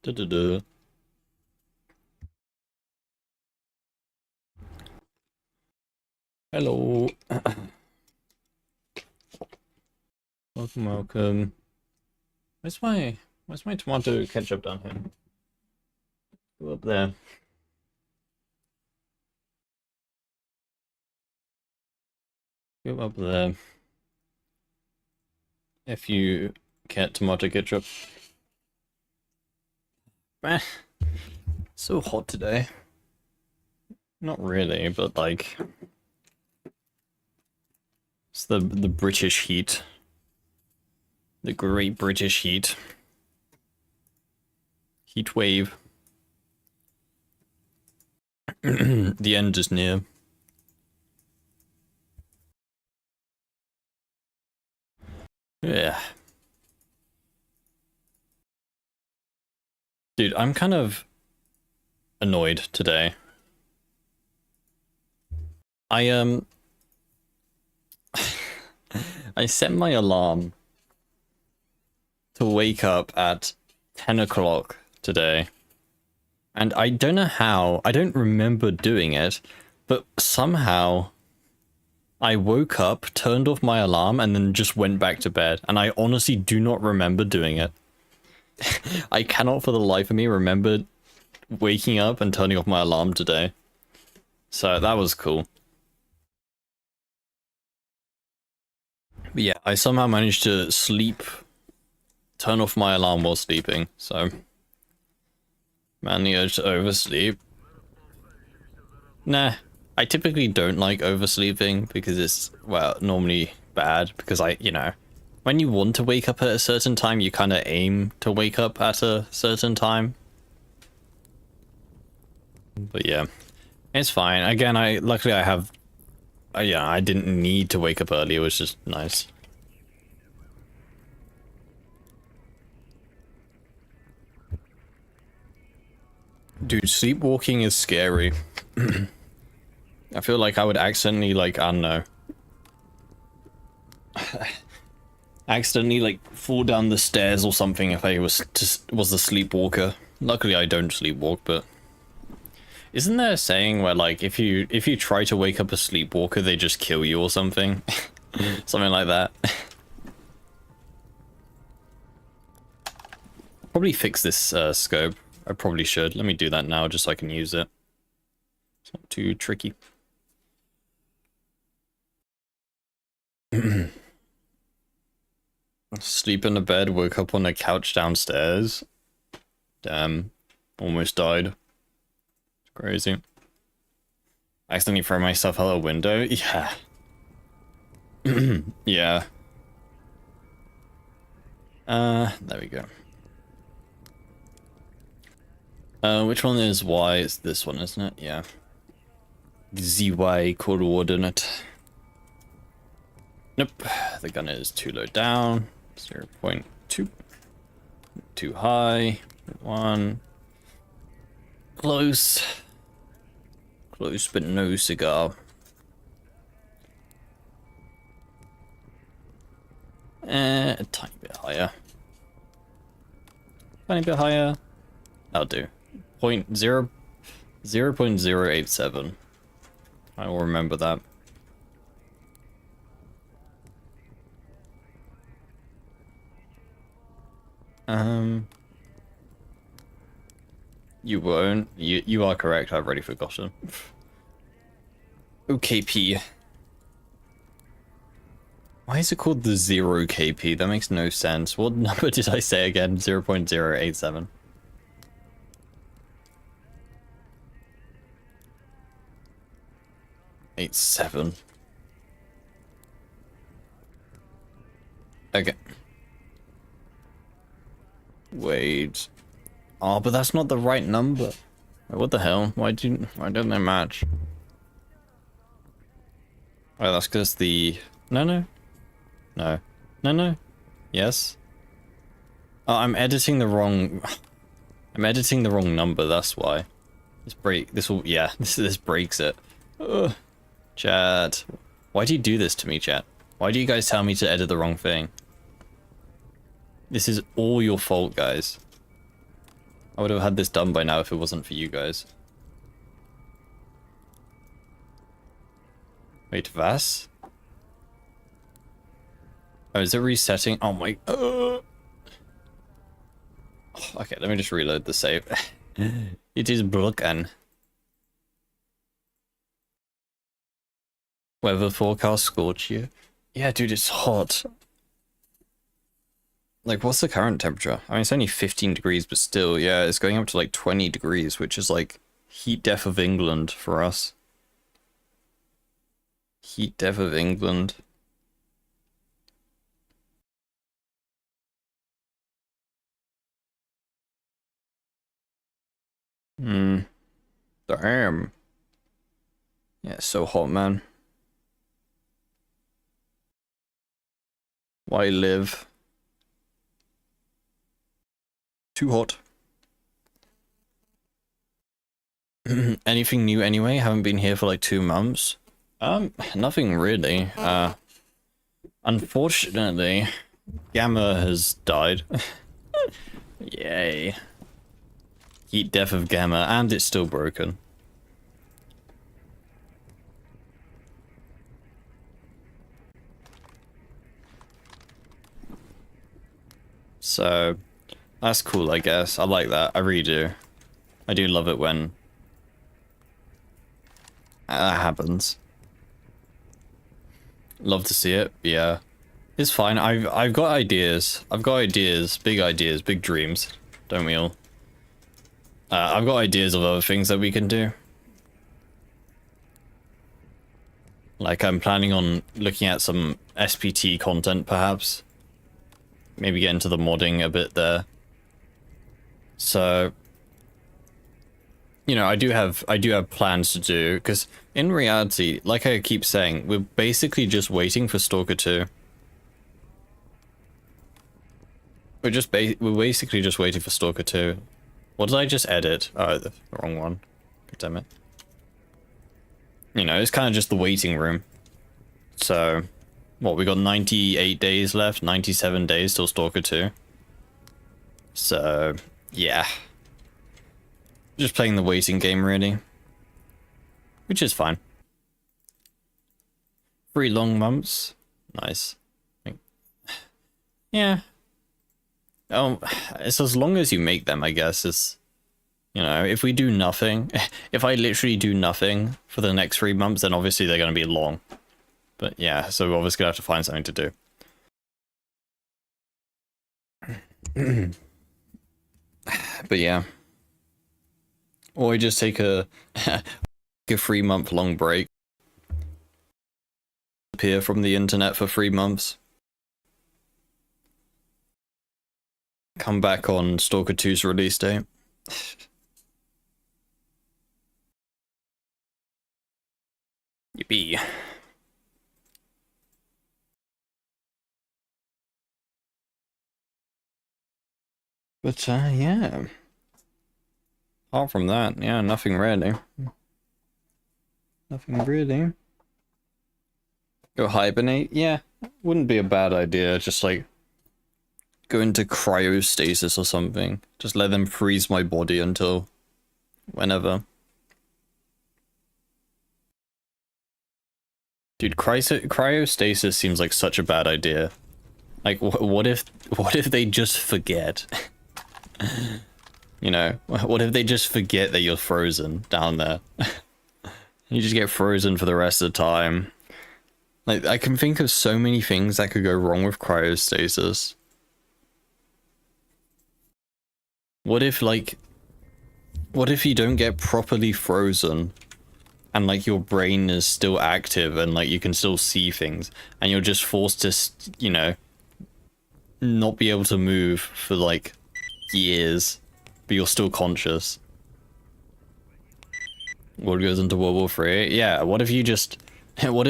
Da-da-da. Hello. Welcome, welcome. Where's my tomato ketchup down here? Go up there. Go up there. If you get tomato ketchup. Man, so hot today. Not really, but like it's the British heat. The great British heat. Heat wave. The end is near. Yeah. Dude, I'm kind of annoyed today. I I set my alarm to wake up at 10 o'clock today. And I don't know how, I don't remember doing it, but somehow I woke up, turned off my alarm, and then just went back to bed. And I honestly do not remember doing it. I cannot for the life of me remember waking up and turning off my alarm today. So that was cool. But yeah, I somehow managed to turn off my alarm while sleeping, so man, the urge to oversleep. Nah, I typically don't like oversleeping because it's, well, normally bad because when you want to wake up at a certain time, you kind of aim to wake up at a certain time. But yeah, it's fine. Again, luckily I have, yeah, I didn't need to wake up early, it was just nice. Dude, sleepwalking is scary. I feel like I would accidentally, like, I don't know. Accidentally, like, fall down the stairs or something if I was a sleepwalker. Luckily, I don't sleepwalk, but... Isn't there a saying where, like, if you try to wake up a sleepwalker, they just kill you or something? Something like that. Probably fix this scope. I probably should. Let me do that now just so I can use it. It's not too tricky. Sleep in the bed, woke up on the couch downstairs. Damn. Almost died. It's crazy. Accidentally throw myself out a window? Yeah. Yeah. There we go. Which one is Y? It's this one, isn't it? Yeah. ZY coordinate. Nope. The gun is too low down. 0.2. Too high. 1. Close. Close, but no cigar. A tiny bit higher. Tiny bit higher. That'll do. 0.087. I will remember that. You won't. You are correct. I've already forgotten. OKP. Why is it called the 0 KP? That makes no sense. What number did I say again? 0.087. 87. Okay. Wait. Oh, but that's not the right number. What the hell? Why don't they match? Oh, that's because the... No. Yes. Oh, I'm editing the wrong number, that's why. This breaks it. Ugh. Chat. Why do you do this to me, chat? Why do you guys tell me to edit the wrong thing? This is all your fault, guys. I would have had this done by now if it wasn't for you guys. Wait, Vass? Oh, is it resetting? Oh my... Okay, let me just reload the save. It is broken. Weather forecast Scorched. Yeah, dude, it's hot. Like, what's the current temperature? I mean, it's only 15 degrees, but still, yeah, it's going up to like 20 degrees, which is like heat death of England for us. Heat death of England. Damn. Yeah, it's so hot, man. Why live? Too hot. Anything new anyway? Haven't been here for like 2 months. Nothing really. Unfortunately, Gamma has died. Yay. Heat death of Gamma, and it's still broken. So, that's cool, I guess. I like that. I really do. I do love it when that happens. Love to see it. Yeah. It's fine. I've got ideas. I've got ideas, big dreams. Don't we all? I've got ideas of other things that we can do. Like, I'm planning on looking at some SPT content, perhaps. Maybe get into the modding a bit there. So, you know, I do have plans to do, because in reality, like I keep saying, we're basically just waiting for Stalker 2. We're basically just waiting for Stalker 2. What did I just edit? Oh, the wrong one. God damn it. You know, it's kind of just the waiting room. So, what, we got 98 days left, 97 days till Stalker 2. So, yeah. Just playing the waiting game, really. Which is fine. 3 long months. Nice. Yeah. Oh, it's as long as you make them, I guess. It's, you know, if we do nothing, if I literally do nothing for the next 3 months, then obviously they're going to be long. But yeah, so we're obviously going to have to find something to do. But yeah. Or we just take a 3-month long break. Appear from the internet for 3 months. Come back on Stalker 2's release date. Yippee. But, yeah. Apart from that, yeah, nothing really. Nothing really. Go hibernate? Yeah, wouldn't be a bad idea. Just, like, go into cryostasis or something. Just let them freeze my body until whenever. Dude, cryostasis seems like such a bad idea. Like, what if they just forget? You know, what if they just forget that you're frozen down there? You just get frozen for the rest of the time. Like, I can think of so many things that could go wrong with cryostasis. What if you don't get properly frozen and like your brain is still active and like you can still see things and you're just forced to, you know, not be able to move for like years, but you're still conscious. World goes into World War 3. Yeah, what if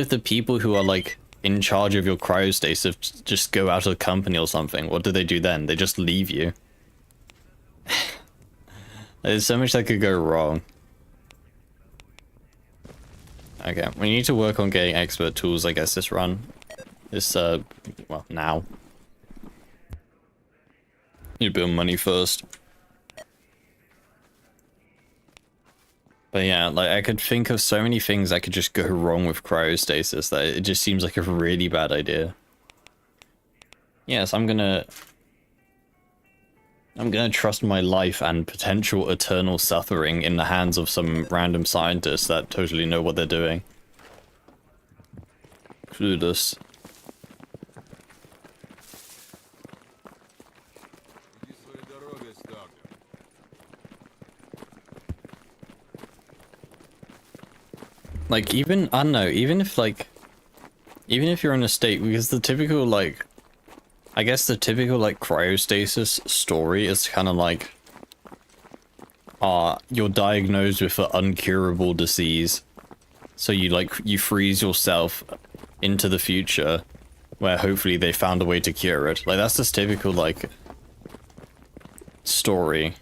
the people who are like in charge of your cryostasis just go out of the company or something? What do they do then? They just leave you. There's so much that could go wrong. Okay, we need to work on getting expert tools, I guess, this run. Well, now. Need to build money first. But yeah, like I could think of so many things that could just go wrong with cryostasis that it just seems like a really bad idea. Yes, I'm gonna trust my life and potential eternal suffering in the hands of some random scientists that totally know what they're doing. Clueless. Like, even, I don't know, even if you're in a state, because the typical, like, I guess the typical, like, cryostasis story is kind of like, you're diagnosed with an uncurable disease, so you freeze yourself into the future, where hopefully they found a way to cure it. Like, that's this typical, like, story.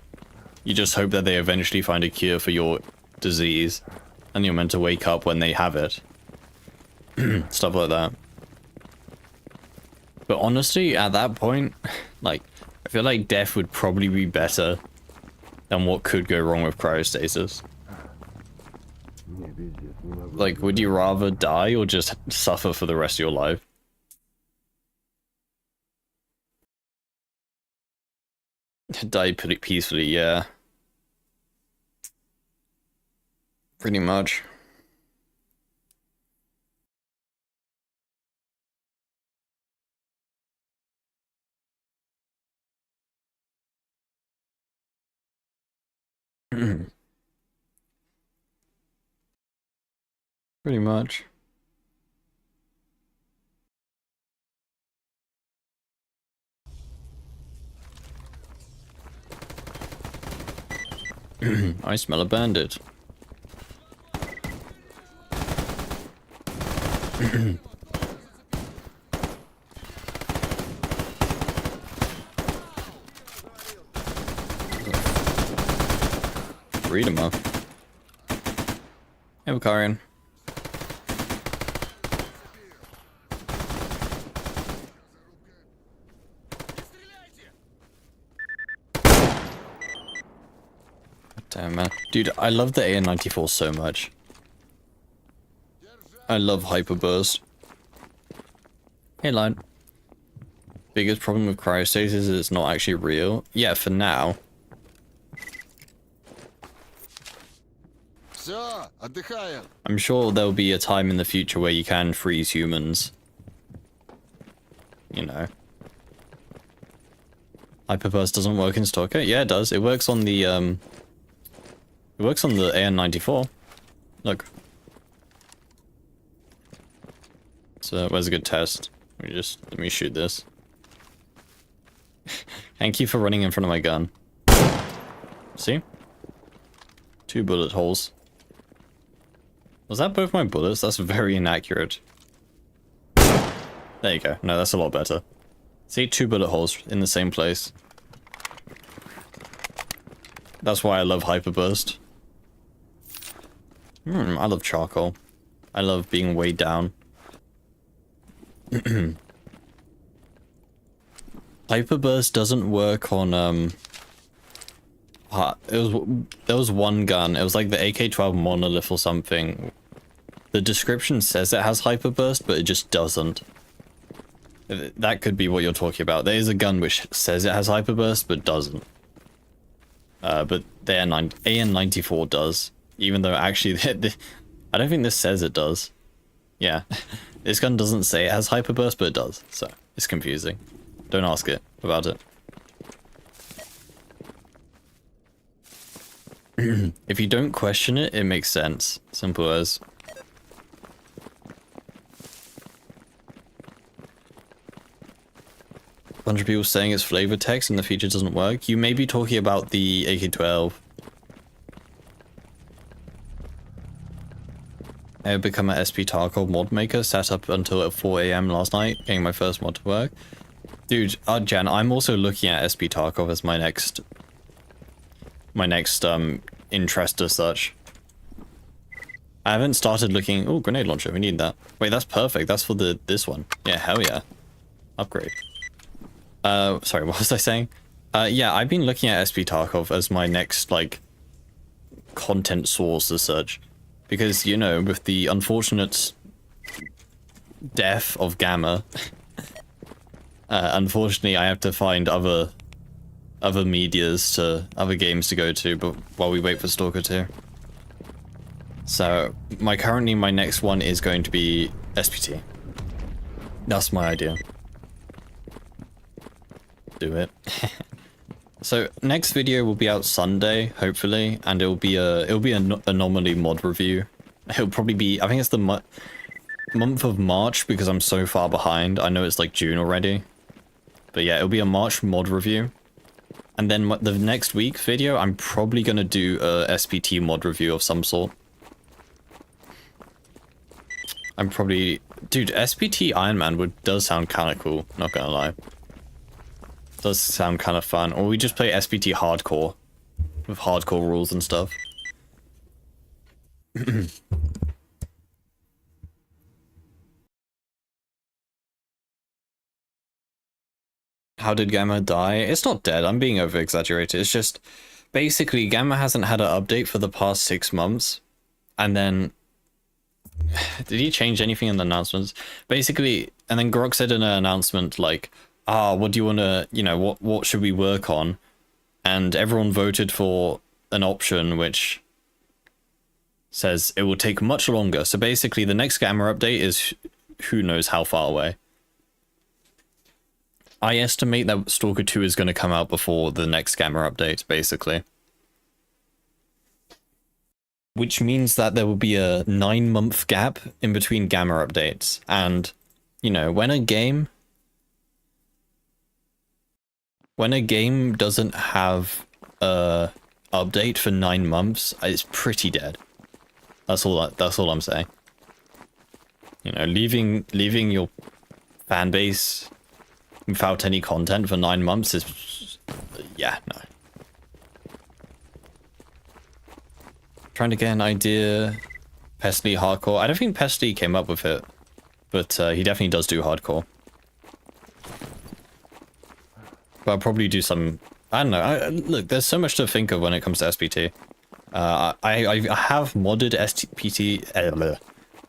You just hope that they eventually find a cure for your disease, and you're meant to wake up when they have it. Stuff like that. But honestly, at that point, like, I feel like death would probably be better than what could go wrong with cryostasis. Like, would you rather die or just suffer for the rest of your life? Die pretty peacefully, yeah. Pretty much. Pretty much. I smell a bandit. Read him up. Hey, Vakarian. Damn, man. Dude, I love the AN-94 so much. I love hyperburst. Hey, Line. Biggest problem with cryostasis is it's not actually real. Yeah, for now. I'm sure there'll be a time in the future where you can freeze humans. You know. Hyperburst doesn't work in Stalker? Yeah, it does. It works on the, it works on the AN-94. Look. So, where's a good test? Let me shoot this. Thank you for running in front of my gun. See? 2 bullet holes. Was that both my bullets? That's very inaccurate. There you go. No, that's a lot better. See, 2 bullet holes in the same place. That's why I love hyperburst. I love charcoal. I love being weighed down. Hyperburst doesn't work on, there was one gun, it was like the AK-12 Monolith or something. The description says it has hyperburst, but it just doesn't. That could be what you're talking about. There is a gun which says it has hyperburst, but doesn't. But the AN-94 does, even though actually, I don't think this says it does. Yeah, this gun doesn't say it has hyperburst, but it does, so it's confusing. Don't ask it about it. If you don't question it, it makes sense. Simple as. A bunch of people saying it's flavor text and the feature doesn't work. You may be talking about the AK-12. I have become an SP Tarkov mod maker, sat up until 4 AM last night, getting my first mod to work. Dude, Jan, I'm also looking at SP Tarkov as my next interest as such. I haven't started looking. Oh, grenade launcher, we need that. Wait, that's perfect. That's for this one. Yeah, hell yeah. Upgrade. Sorry, what was I saying? Yeah, I've been looking at SP Tarkov as my next, like, content source as such. Because, you know, with the unfortunate death of Gamma, unfortunately I have to find other medias other games to go to, but while we wait for Stalker 2. So, currently my next one is going to be SPT. That's my idea. Do it. So next video will be out Sunday, hopefully, and it'll be an Anomaly mod review. It'll probably be, I think it's the month of March because I'm so far behind. I know it's like June already, but yeah, it'll be a March mod review. And then the next week video, I'm probably gonna do a SPT mod review of some sort. Dude, SPT Ironman does sound kind of cool, not gonna lie. Does sound kind of fun. Or we just play SPT hardcore with hardcore rules and stuff. How did Gamma die? It's not dead. I'm being over exaggerated. It's just basically Gamma hasn't had an update for the past 6 months. And then did he change anything in the announcements? Basically, and then Grok said in an announcement like, what do you want to, you know, what should we work on? And everyone voted for an option which says it will take much longer. So basically the next Gamma update is who knows how far away. I estimate that Stalker 2 is going to come out before the next Gamma update, basically. Which means that there will be a 9-month gap in between Gamma updates. And, you know, when a game doesn't have a update for 9 months, it's pretty dead. That's all I'm saying. You know, leaving your fan base without any content for 9 months is, yeah, no. Trying to get an idea. Pestley hardcore. I don't think Pestley came up with it, but he definitely does do hardcore. But I'll probably do some, I don't know. Look, there's so much to think of when it comes to SPT. I have modded SPT.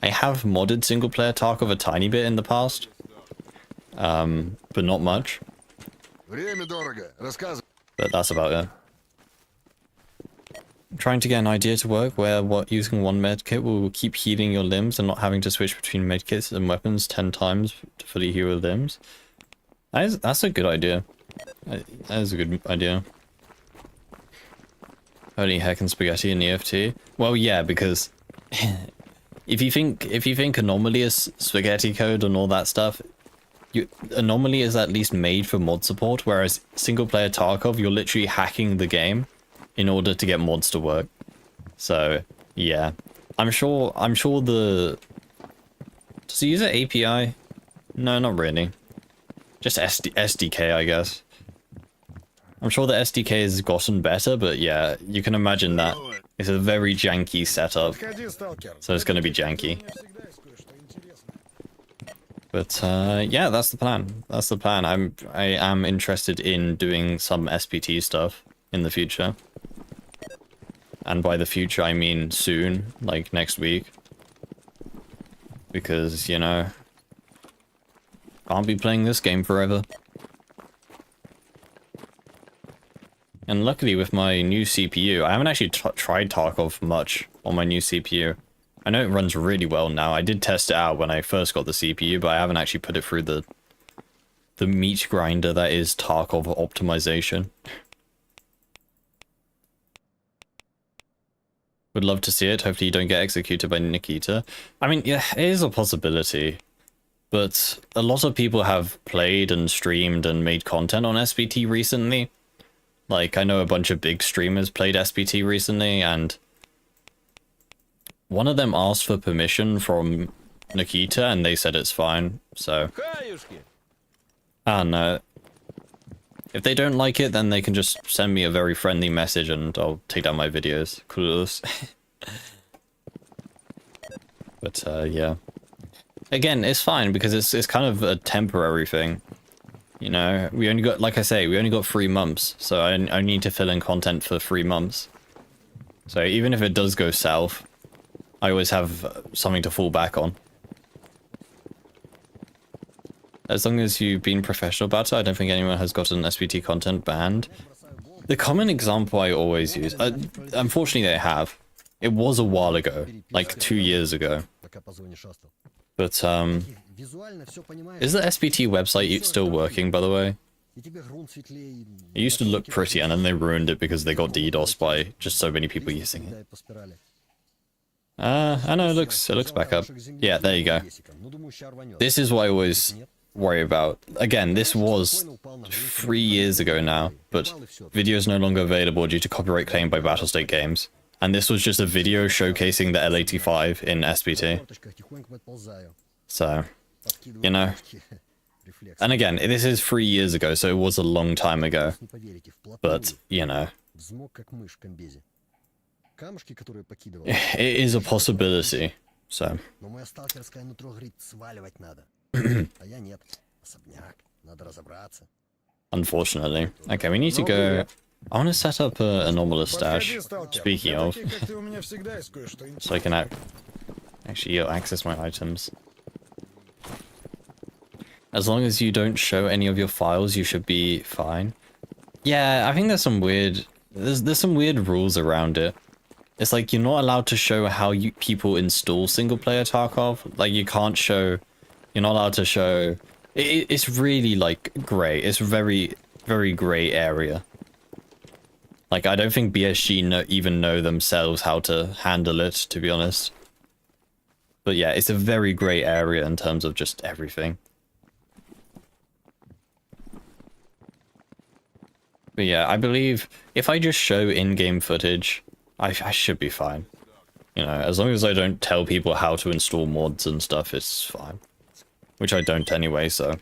I have modded single player Tarkov a tiny bit in the past, but not much. But that's about it. I'm trying to get an idea to work where using one medkit will keep healing your limbs and not having to switch between medkits and weapons 10 times to fully heal your limbs. That's a good idea. That is a good idea. Holy heck and spaghetti and EFT. Well, yeah, because if you think Anomaly is spaghetti code and all that stuff, Anomaly is at least made for mod support, whereas single player Tarkov, you're literally hacking the game in order to get mods to work. So yeah, I'm sure does it use an API? No, not really. Just SDK, I guess. I'm sure the SDK has gotten better, but yeah, you can imagine that it's a very janky setup, so it's going to be janky. But yeah, that's the plan. That's the plan. I am interested in doing some SPT stuff in the future. And by the future, I mean soon, like next week. Because, you know, can't be playing this game forever. And luckily with my new CPU, I haven't actually tried Tarkov much on my new CPU. I know it runs really well now. I did test it out when I first got the CPU, but I haven't actually put it through the meat grinder that is Tarkov optimization. Would love to see it. Hopefully you don't get executed by Nikita. I mean, yeah, it is a possibility. But a lot of people have played and streamed and made content on SPT recently. Like, I know a bunch of big streamers played SPT recently, and one of them asked for permission from Nikita, and they said it's fine, so I don't know. If they don't like it, then they can just send me a very friendly message and I'll take down my videos. Cool. But yeah. Again, it's fine because it's kind of a temporary thing. You know, we only got, like I say, we only got 3 months, so I need to fill in content for 3 months. So even if it does go south, I always have something to fall back on. As long as you've been professional about it, I don't think anyone has gotten SBT content banned. The common example I always use, unfortunately they have. It was a while ago, like 2 years ago. But, is the SBT website still working, by the way? It used to look pretty, and then they ruined it because they got DDoS by just so many people using it. I know, it looks back up. Yeah, there you go. This is what I always worry about. Again, this was 3 years ago now, but video is no longer available due to copyright claim by Battlestate Games. And this was just a video showcasing the L85 in SBT. So, you know. And again, this is 3 years ago, so it was a long time ago. But, you know. It is a possibility, so. Unfortunately. Okay, we need to go. I want to set up an anomalous stash, speaking of, so I can actually access my items. As long as you don't show any of your files, you should be fine. Yeah, I think there's some weird rules around it. It's like you're not allowed to show how people install single player Tarkov. Like you're not allowed to show. It's really like gray. It's very, very gray area. Like I don't think BSG even know themselves how to handle it, to be honest. But yeah, it's a very gray area in terms of just everything. But yeah, I believe if I just show in-game footage, I should be fine. You know, as long as I don't tell people how to install mods and stuff, it's fine. Which I don't anyway, so.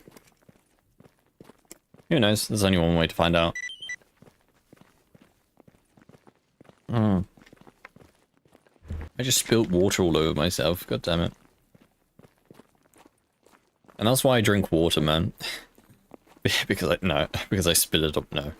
Who knows? There's only one way to find out. I just spilt water all over myself, god damn it. And that's why I drink water, man. because I spit it up, no.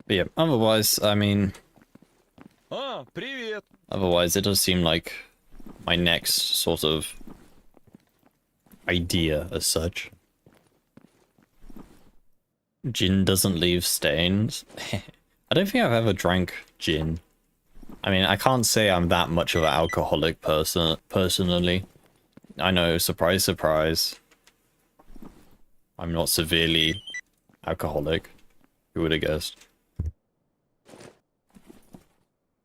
But yeah, otherwise, I mean... Otherwise, it does seem like my next sort of idea as such. Gin doesn't leave stains. I don't think I've ever drank gin. I mean, I can't say I'm that much of an alcoholic personally. I know, surprise, surprise. I'm not severely alcoholic. Who would have guessed?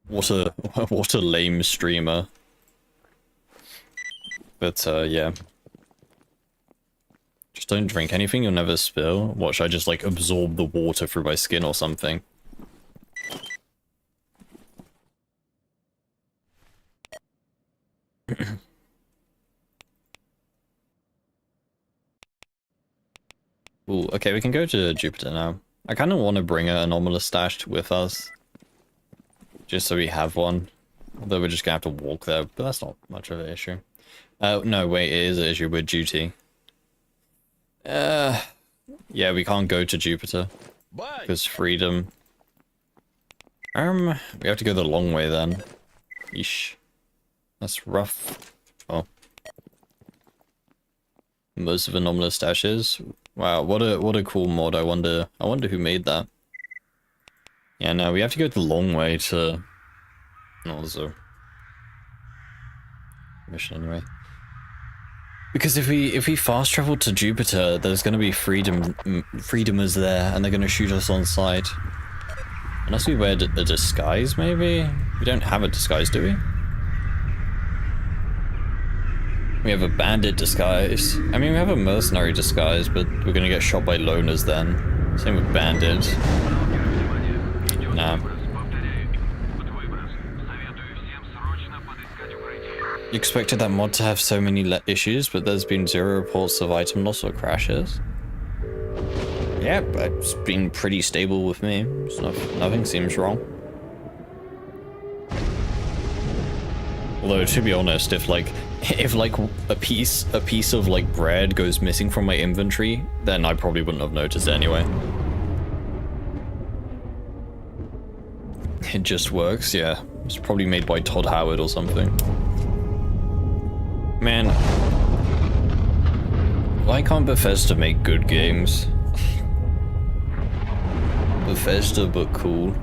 What a lame streamer. But yeah. Just don't drink anything, you'll never spill. What, should I just like absorb the water through my skin or something? Ooh, okay, we can go to Jupiter now. I kind of want to bring an anomalous stash with us. Just so we have one. Although we're just gonna have to walk there, but that's not much of an issue. No, wait, it is an issue with duty. Yeah, we can't go to Jupiter. Because freedom. We have to go the long way then. Yeesh. That's rough. Oh. Most of anomalous stashes. Wow, what a cool mod. I wonder who made that. Yeah, no, we have to go the long way to... No, there's a mission anyway. Because if we fast travel to Jupiter, there's gonna be freedomers there, and they're gonna shoot us on sight. Unless we wear a disguise, maybe? We don't have a disguise, do we? We have a bandit disguise. I mean, we have a mercenary disguise, but we're gonna get shot by loners then. Same with bandit. Nah. You expected that mod to have so many issues, but there's been 0 reports of item loss or crashes. Yeah, it's been pretty stable with me. So nothing seems wrong. Although, to be honest, if like a piece of like bread goes missing from my inventory, then I probably wouldn't have noticed anyway. It just works, yeah. It's probably made by Todd Howard or something. Man, why can't Bethesda make good games? Bethesda, but cool.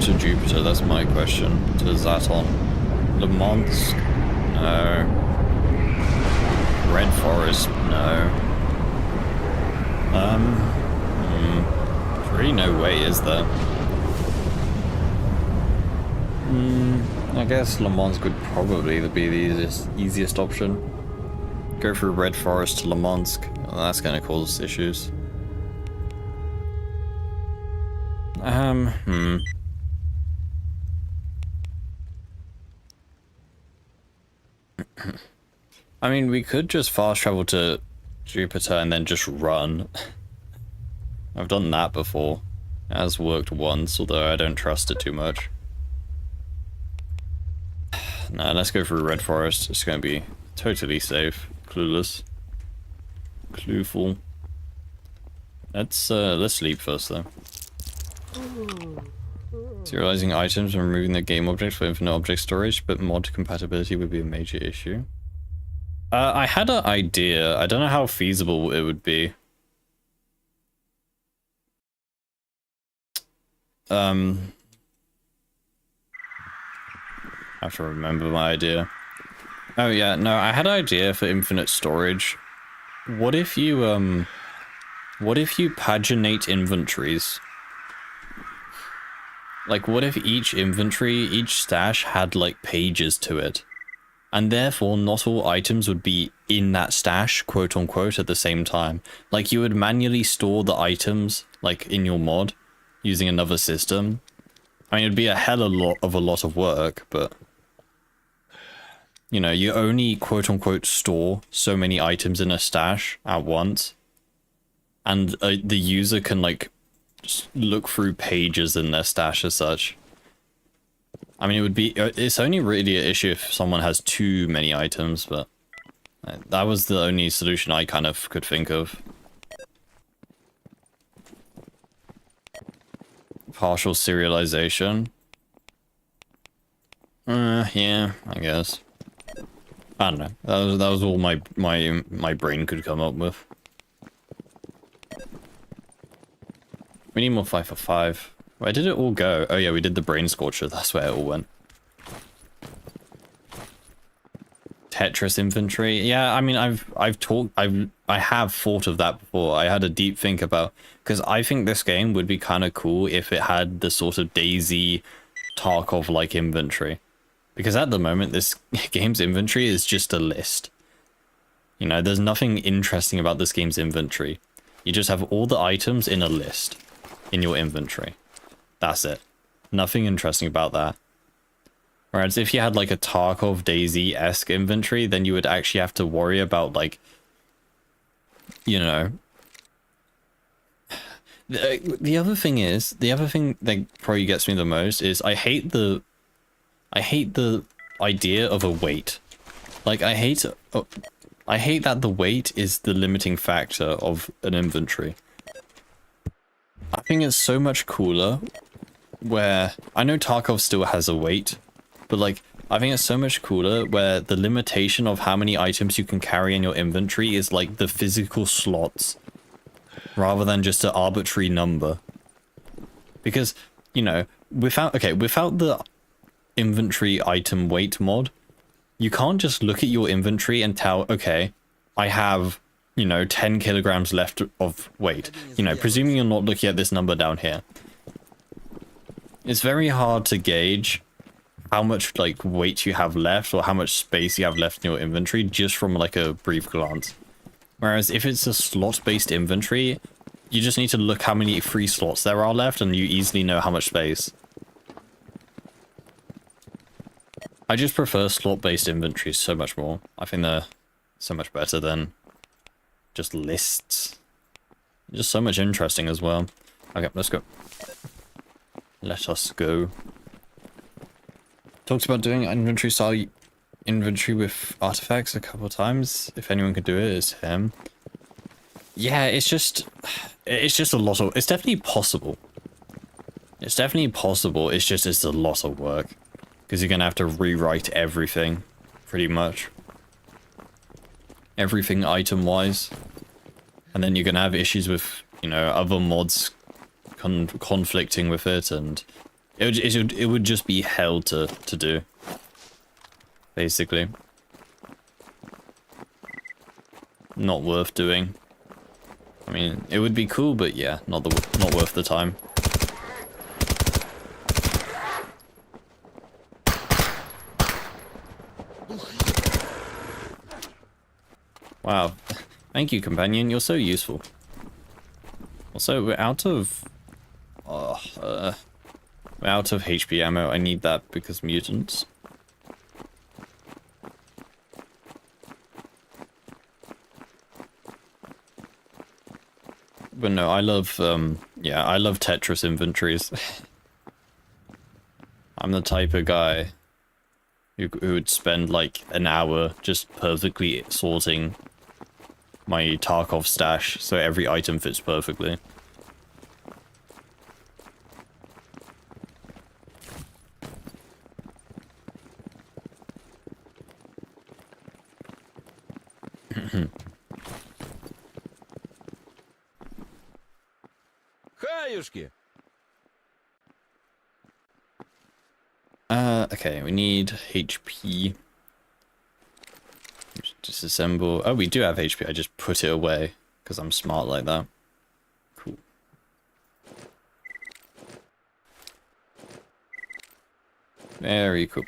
To Jupiter, that's my question. To Zaton. Le Mans? No. Red Forest? No. There's really no way, is there? I guess Le Mans could probably be the easiest option. Go through Red Forest to Le Mans. Well, that's gonna cause issues. I mean, we could just fast travel to Jupiter and then just run. I've done that before. It has worked once, although I don't trust it too much. Nah, let's go through Red Forest. It's going to be totally safe. Clueless. Clueful. Let's sleep first, though. Serializing items and removing the game objects for infinite object storage, but mod compatibility would be a major issue. I had an idea. I don't know how feasible it would be. I have to remember my idea. Oh yeah, no, I had an idea for infinite storage. What if you paginate inventories? Like, what if each inventory, each stash had, like, pages to it? And therefore, not all items would be in that stash, quote-unquote, at the same time. Like, you would manually store the items, like, in your mod, using another system. I mean, it'd be a hell of a lot of work, but... You know, you only, quote-unquote, store so many items in a stash at once. And the user can, like... just look through pages in their stash as such. I mean, it's only really an issue if someone has too many items, but that was the only solution I kind of could think of. Partial serialization. Yeah, I guess. I don't know. That was all my brain could come up with. We need more 5 for 5. Where did it all go? Oh yeah, we did the brain scorcher. That's where it all went. Tetris inventory. Yeah, I mean, I have thought of that before. I had a deep think about, because I think this game would be kind of cool if it had the sort of Daisy, Tarkov-like inventory. Because at the moment, this game's inventory is just a list. You know, there's nothing interesting about this game's inventory. You just have all the items in a list in your inventory. That's it. Nothing interesting about that. Whereas if you had like a Tarkov Daisy-esque inventory, then you would actually have to worry about, like, you know... The other thing that probably gets me the most is I hate the idea of a weight. Like, I hate that the weight is the limiting factor of an inventory. I think it's so much cooler where... I know Tarkov still has a weight, but, like, I think it's so much cooler where the limitation of how many items you can carry in your inventory is, like, the physical slots rather than just an arbitrary number. Because, you know, without the inventory item weight mod, you can't just look at your inventory and tell, okay, I have, you know, 10 kilograms left of weight. You know, presuming you're not looking at this number down here. It's very hard to gauge how much, like, weight you have left or how much space you have left in your inventory just from, like, a brief glance. Whereas if it's a slot-based inventory, you just need to look how many free slots there are left and you easily know how much space. I just prefer slot-based inventories so much more. I think they're so much better than just lists. Just so much interesting as well. Okay, let's go. Let us go. Talked about doing inventory style inventory with artifacts a couple of times. If anyone could do it, it's him. Yeah, it's just a lot of, it's definitely possible. It's definitely possible, it's a lot of work. Because you're gonna have to rewrite everything, pretty much. Everything item-wise. And then you're gonna have issues with, you know, other mods conflicting with it, and it would just be hell to do. Basically. Not worth doing. I mean, it would be cool, but yeah, not worth the time. Wow. Thank you, companion. You're so useful. Also, we're out of HP ammo. I need that because mutants. But no, I love, I love Tetris inventories. I'm the type of guy who would spend like an hour just perfectly sorting my Tarkov stash so every item fits perfectly. Okay, we need HP. Disassemble. Oh, we do have HP. I just put it away because I'm smart like that. Cool. Very cool.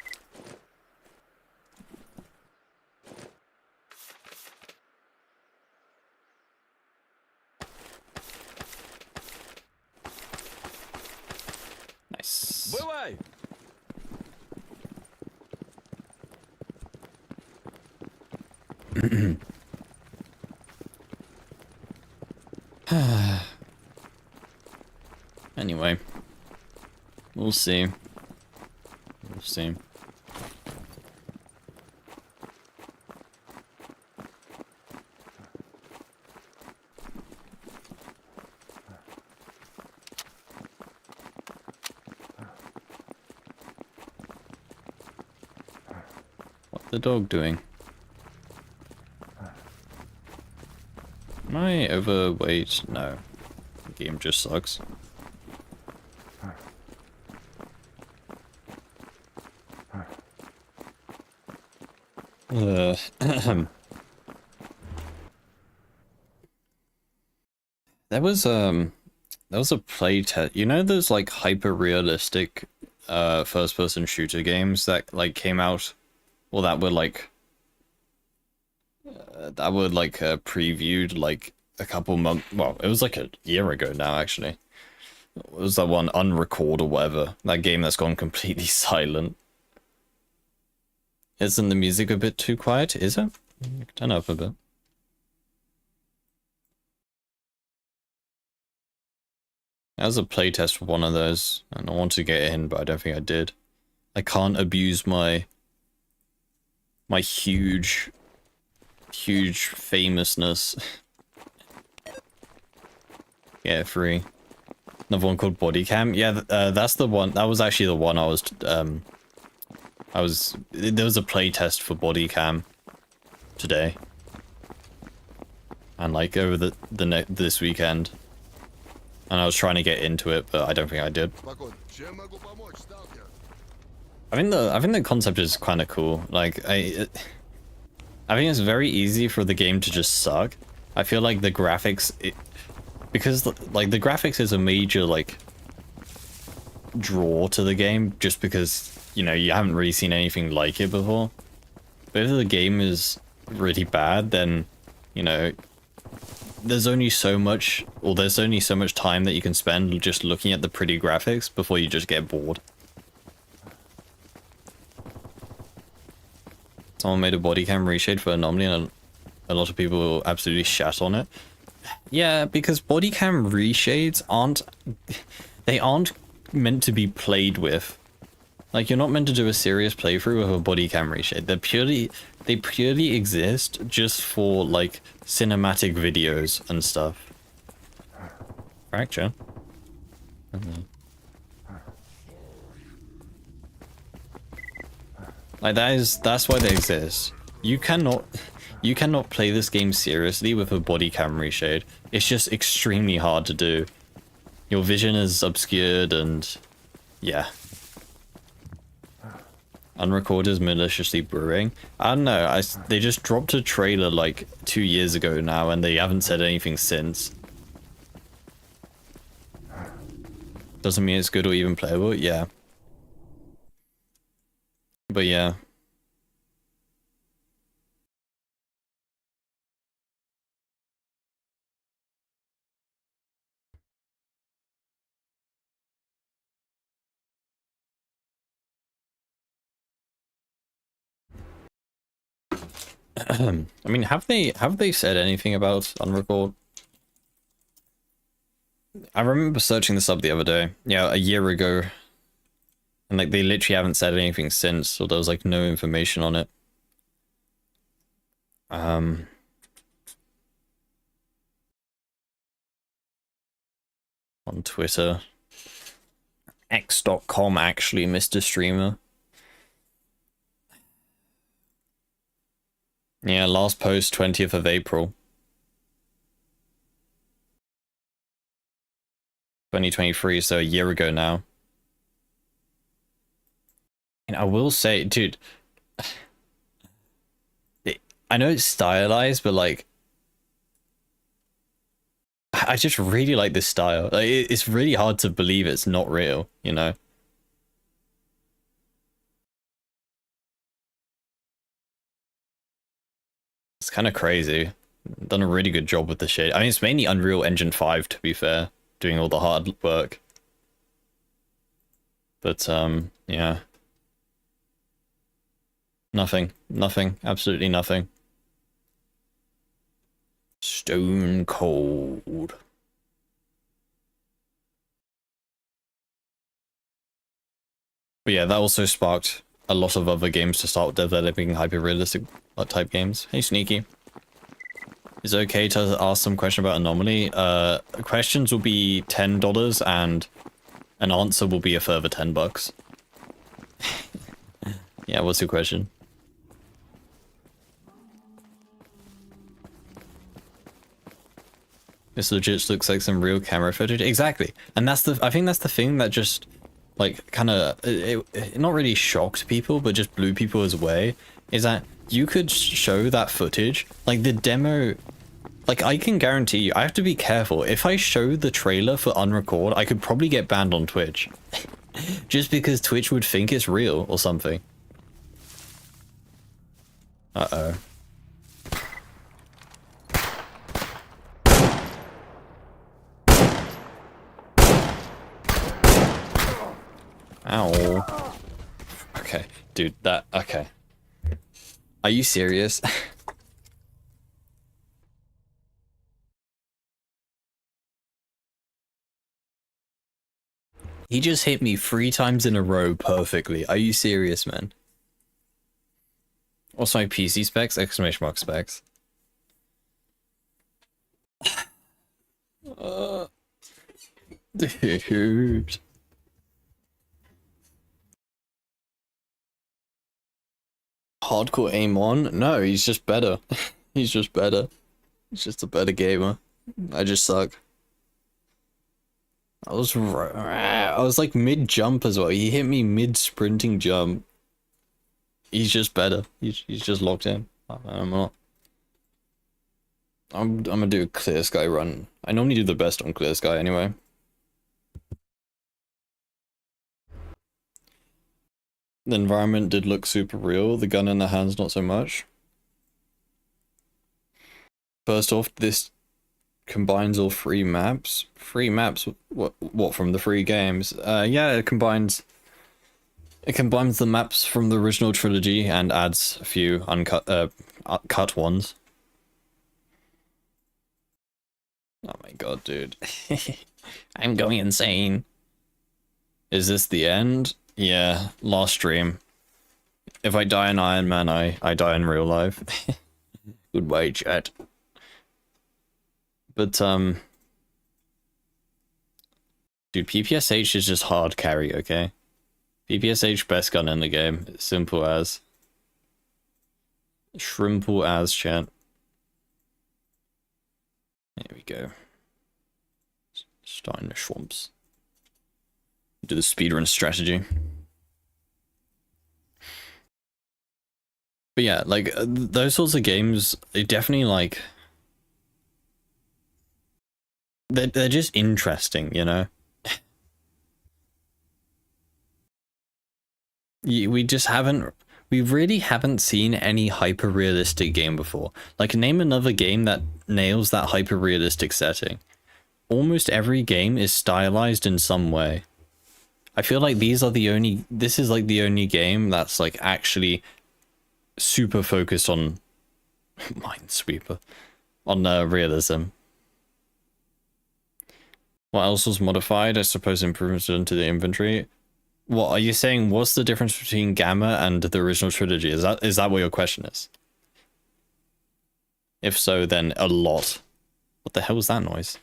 Nice. Bye-bye. Anyway, we'll see. We'll see. What's the dog doing? Am I overweight? No. The game just sucks. There was a play test. You know those like hyper realistic first person shooter games that like came out, or that were like previewed like a couple months, well, it was like a year ago now actually. It was that one Unrecord or whatever, that game that's gone completely silent. Isn't the music a bit too quiet? Is it? Turn up a bit. That was a playtest for one of those, and I wanted to get in, but I don't think I did. I can't abuse my huge famousness. Yeah, free. Another one called Body Cam. Yeah, that's the one. That was actually the one I was. There was a playtest for Body Cam today. and like over this weekend, and I was trying to get into it, but I don't think I did. I think the concept is kind of cool. Like I think it's very easy for the game to just suck. I feel like the graphics, because like the graphics is a major like draw to the game, just because, you know, you haven't really seen anything like it before. But if the game is really bad, then, you know, there's only so much time that you can spend just looking at the pretty graphics before you just get bored. Someone made a body cam reshade for Anomaly and a lot of people absolutely shat on it. Yeah, because body cam reshades aren't meant to be played with. Like, you're not meant to do a serious playthrough with a body cam reshade. They purely exist just for like cinematic videos and stuff. Fracture. Like that's why they exist. You cannot play this game seriously with a body cam reshade. It's just extremely hard to do. Your vision is obscured and yeah. Unrecorded is maliciously brewing. I don't know, they just dropped a trailer like 2 years ago now and they haven't said anything since. Doesn't mean it's good or even playable, yeah. But yeah. I mean, have they said anything about Unrecord? I remember searching this up the other day. Yeah, a year ago. And like they literally haven't said anything since, so there was like no information on it. On Twitter. X.com actually, Mr. Streamer. Yeah, last post 20th of April. 2023, so a year ago now. And I will say, dude, I know it's stylized, but like, I just really like this style. Like, it's really hard to believe it's not real, you know? It's kind of crazy. Done a really good job with the shade. I mean, it's mainly Unreal Engine 5, to be fair, doing all the hard work. But, yeah. Nothing. Nothing. Absolutely nothing. Stone cold. But yeah, that also sparked a lot of other games to start developing hyper-realistic type games. Hey, Sneaky. Is it okay to ask some question about Anomaly? Questions will be $10 and an answer will be a further $10. Yeah, what's your question? This legit looks like some real camera footage. Exactly. And I think that's the thing that just like kind of it not really shocked people, but just blew people's away, is that you could show that footage, like the demo. Like, I can guarantee you, I have to be careful. If I show the trailer for Unrecord, I could probably get banned on Twitch. Just because Twitch would think it's real or something. Uh-oh. Ow. Okay, dude, okay. Are you serious? He just hit me 3 times in a row perfectly. Are you serious, man? What's my PC specs? Exclamation mark specs. Dude. Hardcore aim on? No, he's just better. He's just better. He's just a better gamer. I just suck. I was like mid jump as well. He hit me mid sprinting jump. He's just better. He's just locked in. I'm not. I'm gonna do a clear sky run. I normally do the best on clear sky anyway. The environment did look super real. The gun in the hands not so much. First off, this combines all three maps. Free maps? What from the free games? Yeah, it combines the maps from the original trilogy and adds a few cut ones. Oh my god, dude. I'm going insane. Is this the end? Yeah, last stream. If I die in Ironman, I die in real life. Goodbye, chat. But, dude, PPSH is just hard carry, okay? PPSH best gun in the game. Simple as. Shrimple as, chat. There we go. Starting the swamps. Do the speedrun strategy. But yeah, like, those sorts of games, they definitely, like... They're just interesting, you know? We just haven't... We really haven't seen any hyper-realistic game before. Like, name another game that nails that hyper-realistic setting. Almost every game is stylized in some way. I feel like this is like the only game that's like actually super focused on Minesweeper, on realism. What else was modified? I suppose improvements done to the inventory. What are you saying? What's the difference between Gamma and the original trilogy? Is that what your question is? If so, then a lot. What the hell was that noise?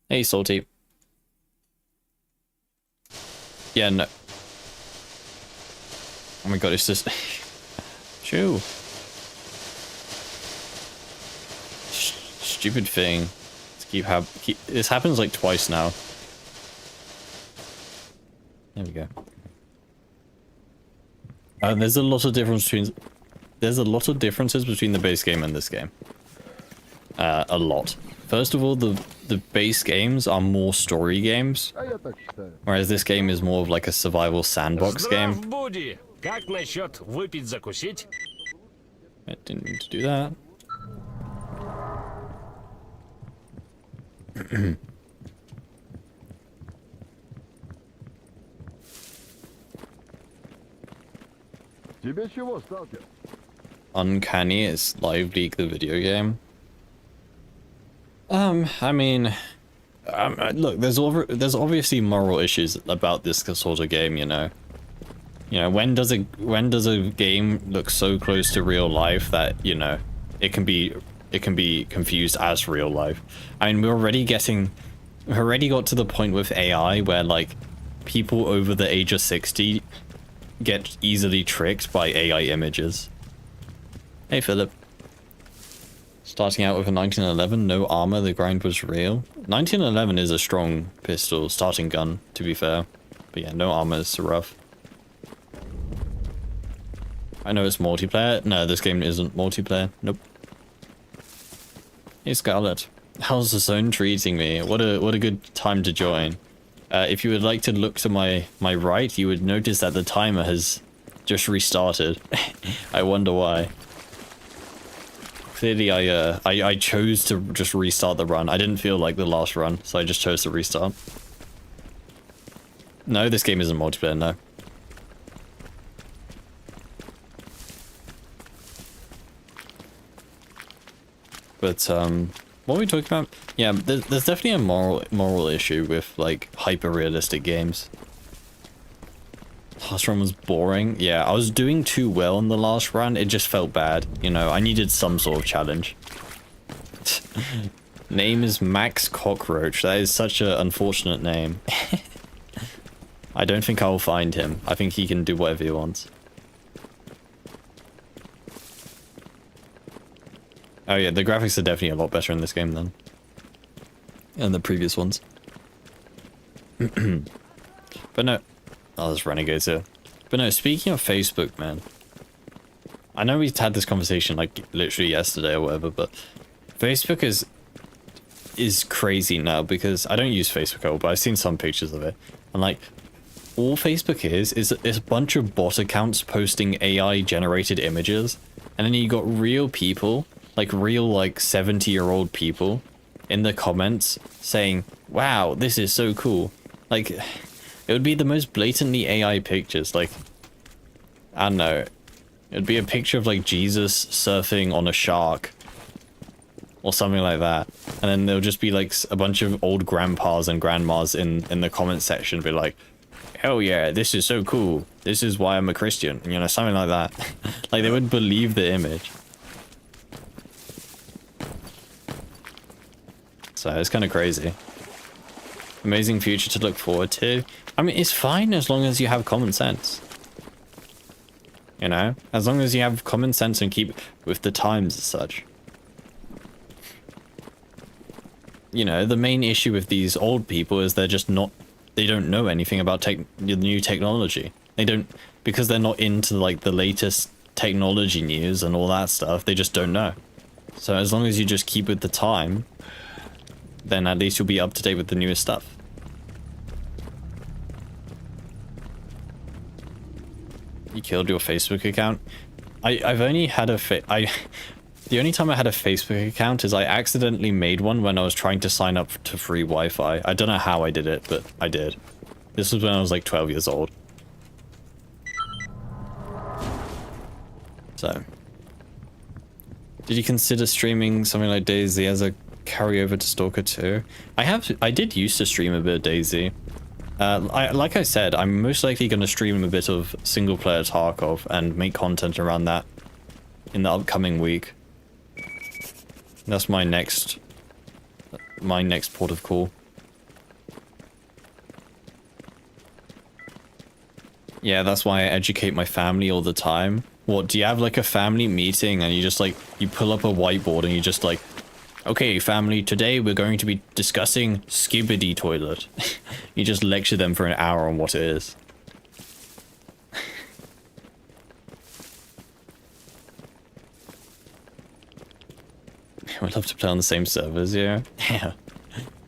Hey, Salty. Yeah, no. Oh my god, it's just... Chew. Stupid thing. This happens like twice now. There we go. There's a lot of differences between the base game and this game. A lot. First of all, the base games are more story games, whereas this game is more of like a survival sandbox game. I didn't mean to do that. Uncanny is Live League the video game. I mean, look, there's obviously moral issues about this sort of game, you know. You know, when does a game look so close to real life that, you know, it can be confused as real life? I mean, we already got to the point with AI where like people over the age of 60 get easily tricked by AI images. Hey, Philip. Starting out with a 1911, no armor, the grind was real. 1911 is a strong pistol starting gun, to be fair. But yeah, no armor is rough. I know it's multiplayer. No, this game isn't multiplayer. Nope. Hey, Scarlet. How's the zone treating me? What a good time to join. If you would like to look to my right, you would notice that the timer has just restarted. I wonder why. Clearly, I chose to just restart the run. I didn't feel like the last run, so I just chose to restart. No, this game isn't multiplayer, no. But, what are we talking about? Yeah, there's definitely a moral issue with, like, hyper-realistic games. Last run was boring. Yeah, I was doing too well in the last run. It just felt bad. You know, I needed some sort of challenge. Name is Max Cockroach. That is such an unfortunate name. I don't think I'll find him. I think he can do whatever he wants. Oh yeah, the graphics are definitely a lot better in this game than in the previous ones. But no, oh, there's renegades here. But no, speaking of Facebook, man, I know we had this conversation like literally yesterday or whatever, but Facebook is crazy now because I don't use Facebook at all, but I've seen some pictures of it, and like all Facebook is a bunch of bot accounts posting AI generated images, and then you got real people, like real like 70-year-old people in the comments saying, wow, this is so cool. Like, it would be the most blatantly AI pictures, like, I don't know, it'd be a picture of like Jesus surfing on a shark or something like that, and then there'll just be like a bunch of old grandpas and grandmas in the comment section be like, hell yeah, this is so cool, this is why I'm a Christian, you know, something like that. Like, they would believe the image. So it's kind of crazy. Amazing future to look forward to. I mean, it's fine as long as you have common sense. You know, as long as you have common sense and keep with the times as such. You know, the main issue with these old people is they're just not, they don't know anything about the new technology. They don't, because they're not into like the latest technology news and all that stuff, they just don't know. So as long as you just keep with the time, then at least you'll be up to date with the newest stuff. You killed your Facebook account? I've only had a the only time I had a Facebook account is I accidentally made one when I was trying to sign up to free Wi-Fi. I don't know how I did it, but I did. This was when I was like 12 years old. So, did you consider streaming something like DayZ as a carryover to Stalker 2? I did used to stream a bit of DayZ. Like I said, I'm most likely going to stream a bit of single player Tarkov and make content around that in the upcoming week. That's my next port of call. Yeah, that's why I educate my family all the time. What, do you have like a family meeting and you just like, you pull up a whiteboard and you just like, okay, family, today we're going to be discussing Skibidi Toilet. You just lecture them for an hour on what it is. We'd love to play on the same servers, yeah. Yeah.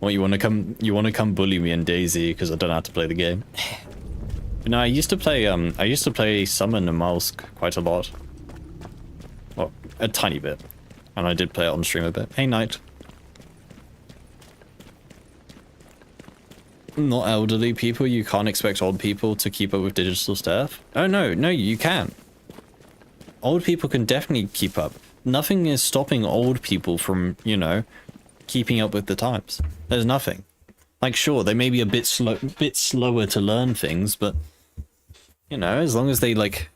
Well, you want to come bully me in DayZ because I don't know how to play the game. But no, I used to play Summon and Malsk quite a lot. Well, a tiny bit. And I did play it on stream a bit. Hey, Knight. Not elderly people, you can't expect old people to keep up with digital stuff. Oh no, you can. Old people can definitely keep up. Nothing is stopping old people from, you know, keeping up with the times. There's nothing. Like, sure, they may be a bit slower to learn things, but, you know, as long as they, like,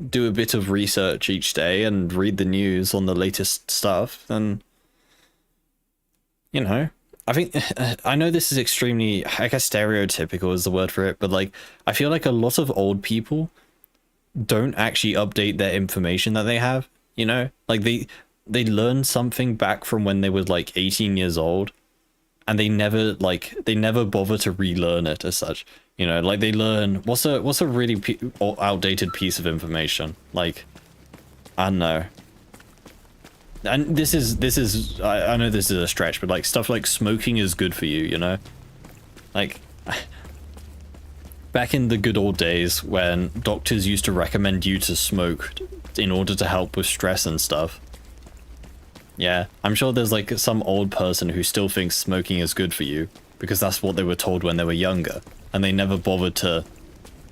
do a bit of research each day and read the news on the latest stuff, then, you know, I think, I know this is extremely, I guess stereotypical is the word for it, but like, I feel like a lot of old people don't actually update their information that they have, you know, like they learn something back from when they were like 18 years old and they never bother to relearn it as such, you know, like they learn what's a really outdated piece of information, like, I don't know. And this is I know this is a stretch, but like stuff like smoking is good for you, you know, like back in the good old days when doctors used to recommend you to smoke in order to help with stress and stuff. Yeah, I'm sure there's like some old person who still thinks smoking is good for you because that's what they were told when they were younger, and they never bothered to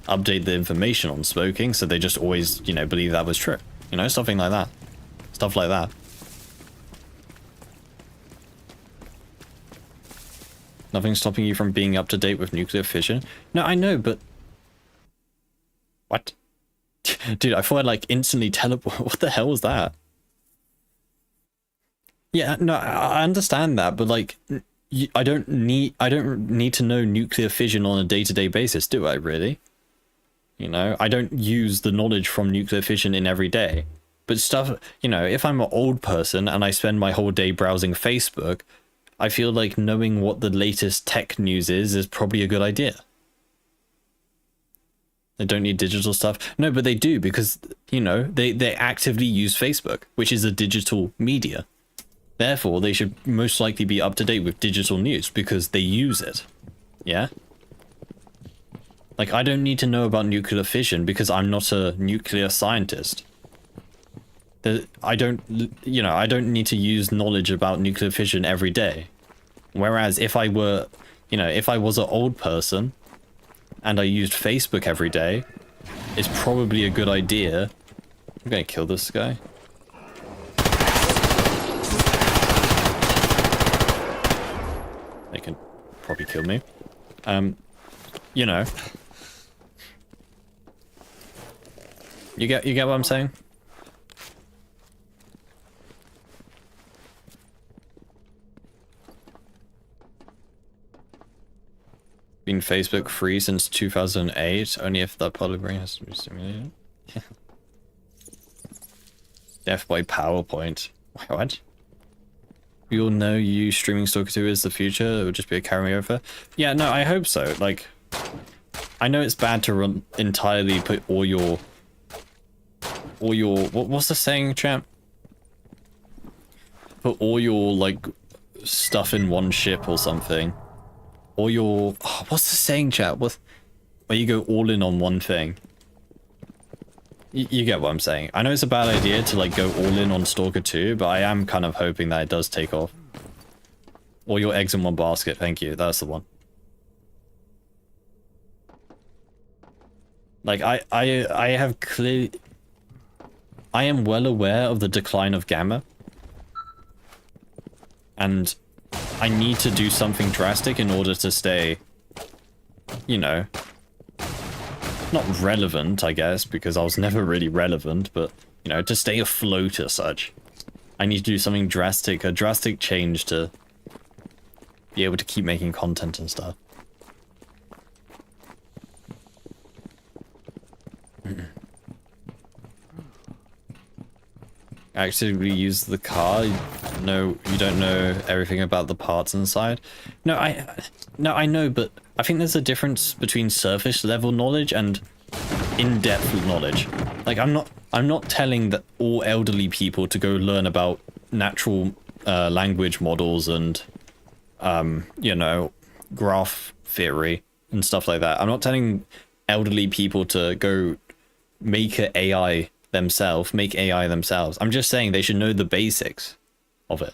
update the information on smoking, so they just always, you know, believe that was true, you know, something like that, stuff like that. Nothing stopping you from being up to date with nuclear fission. No, I know, but what? Dude, I thought I'd like instantly teleport. What the hell was that? Yeah, no, I understand that, but like, I don't need to know nuclear fission on a day-to-day basis, do I really? You know, I don't use the knowledge from nuclear fission in every day, But stuff, you know, if I'm an old person and I spend my whole day browsing Facebook, I feel like knowing what the latest tech news is probably a good idea. They don't need digital stuff. No, but they do, because, you know, they actively use Facebook, which is a digital media. Therefore, they should most likely be up to date with digital news because they use it. Yeah? Like, I don't need to know about nuclear fission because I'm not a nuclear scientist. I don't need to use knowledge about nuclear fission every day. Whereas if I were, you know, if I was an old person and I used Facebook every day, it's probably a good idea. I'm gonna kill this guy. They can probably kill me. You know. You get what I'm saying? Been Facebook free since 2008, only if the public brain has to be stimulated. Death by PowerPoint. What? We all know you streaming Stalker 2 is the future. It would just be a carryover. Yeah, no, I hope so. Like, I know it's bad to entirely put all your what's the saying, champ? Put all your like stuff in one ship or something. Or your what's the saying, chat? Where you go all in on one thing. You get what I'm saying. I know it's a bad idea to like go all in on Stalker 2, but I am kind of hoping that it does take off. All your eggs in one basket, thank you. That's the one. Like I have clearly, I am well aware of the decline of Gamma. And I need to do something drastic in order to stay, you know, not relevant, I guess, because I was never really relevant, but, you know, to stay afloat as such. I need to do something drastic, a drastic change to be able to keep making content and stuff. Actively use the car. No, you don't know everything about the parts inside. No, I know, but I think there's a difference between surface level knowledge and in-depth knowledge. Like, I'm not telling that all elderly people to go learn about natural language models and you know, graph theory and stuff like that. I'm not telling elderly people to go make an AI themselves, make AI themselves. I'm just saying they should know the basics of it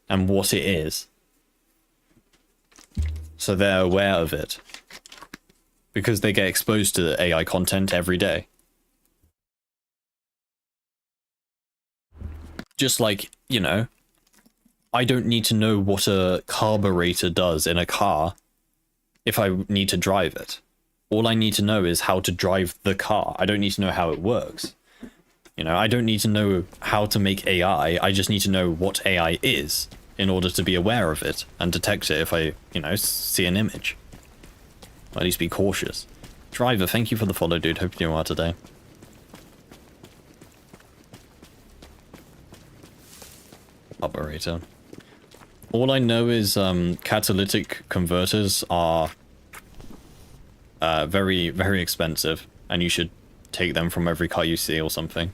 and what it is, so they're aware of it, because they get exposed to AI content every day. Just like, you know, I don't need to know what a carburetor does in a car if I need to drive it. All I need to know is how to drive the car. I don't need to know how it works. You know, I don't need to know how to make AI, I just need to know what AI is in order to be aware of it and detect it if I, you know, see an image. Or at least be cautious. Driver, thank you for the follow, dude. Hope you're doing well today. Operator. All I know is catalytic converters are very, very expensive, and you should take them from every car you see or something.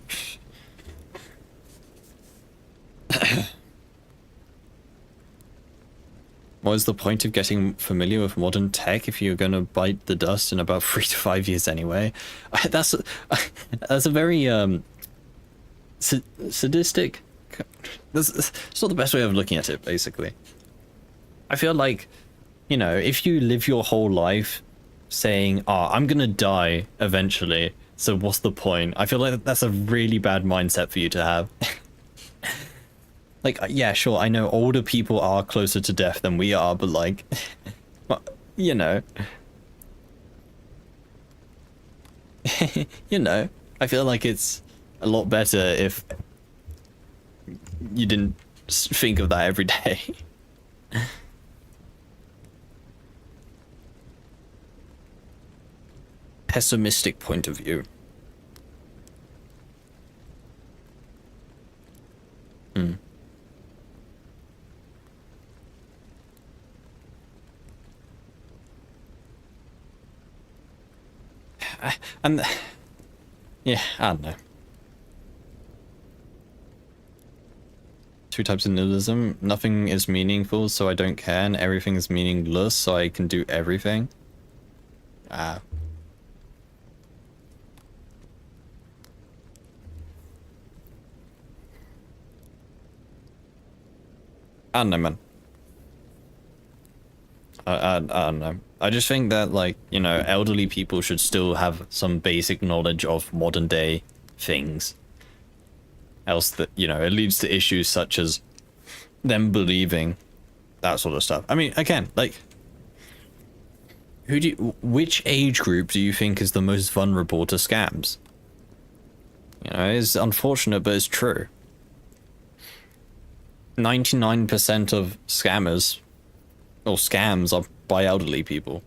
What is the point of getting familiar with modern tech if you're going to bite the dust in about 3 to 5 years anyway? That's a very sadistic. It's not the best way of looking at it, basically. I feel like, you know, if you live your whole life saying, I'm gonna die eventually, so what's the point? I feel like that's a really bad mindset for you to have. Like, yeah, sure, I know older people are closer to death than we are, but like, you know. You know, I feel like it's a lot better if you didn't think of that every day. Pessimistic point of view. And yeah, I don't know. Two types of nihilism. Nothing is meaningful, so I don't care, and everything is meaningless, so I can do everything. I don't know, man. I don't know. I just think that, like, you know, elderly people should still have some basic knowledge of modern day things. Else that, you know, it leads to issues such as them believing that sort of stuff. I mean, again, like, which age group do you think is the most vulnerable to scams? You know, it's unfortunate, but it's true. 99% of scammers or scams are by elderly people.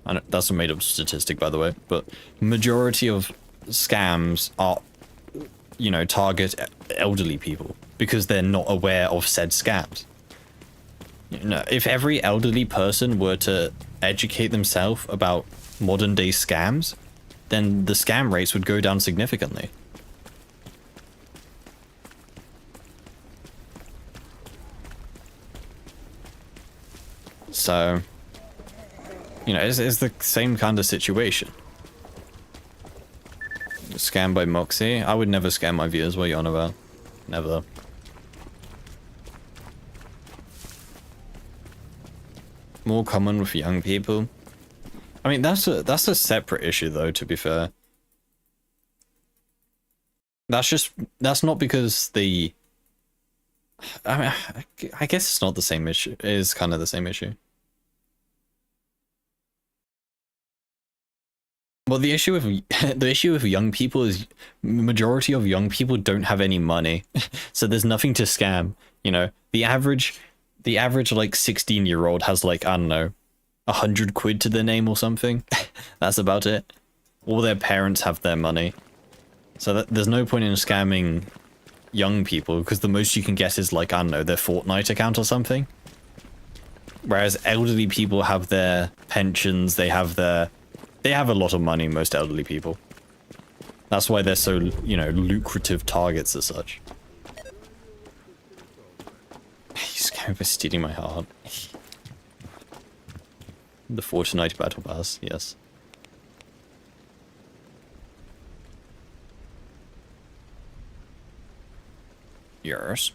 I know, that's a made-up statistic, by the way, but majority of scams are, you know, target elderly people because they're not aware of said scams. You know, if every elderly person were to educate themselves about modern day scams, then the scam rates would go down significantly. So, you know, it's the same kind of situation. Scam by Moxie? I would never scam my viewers, what are you on about? Never. More common with young people. I mean, that's a separate issue though, to be fair. That's not because the... I mean, I guess it's not the same issue. It is kind of the same issue. Well, the issue with young people is majority of young people don't have any money, so there's nothing to scam. You know, the average like 16-year-old has like, I don't know, 100 quid to their name or something. That's about it. All their parents have their money, so there's no point in scamming young people because the most you can get is like, I don't know, their Fortnite account or something. Whereas elderly people have their pensions, they have a lot of money, most elderly people. That's why they're so, you know, lucrative targets as such. He's kind of stealing my heart. The Fortnite Battle Pass, yes. Yours.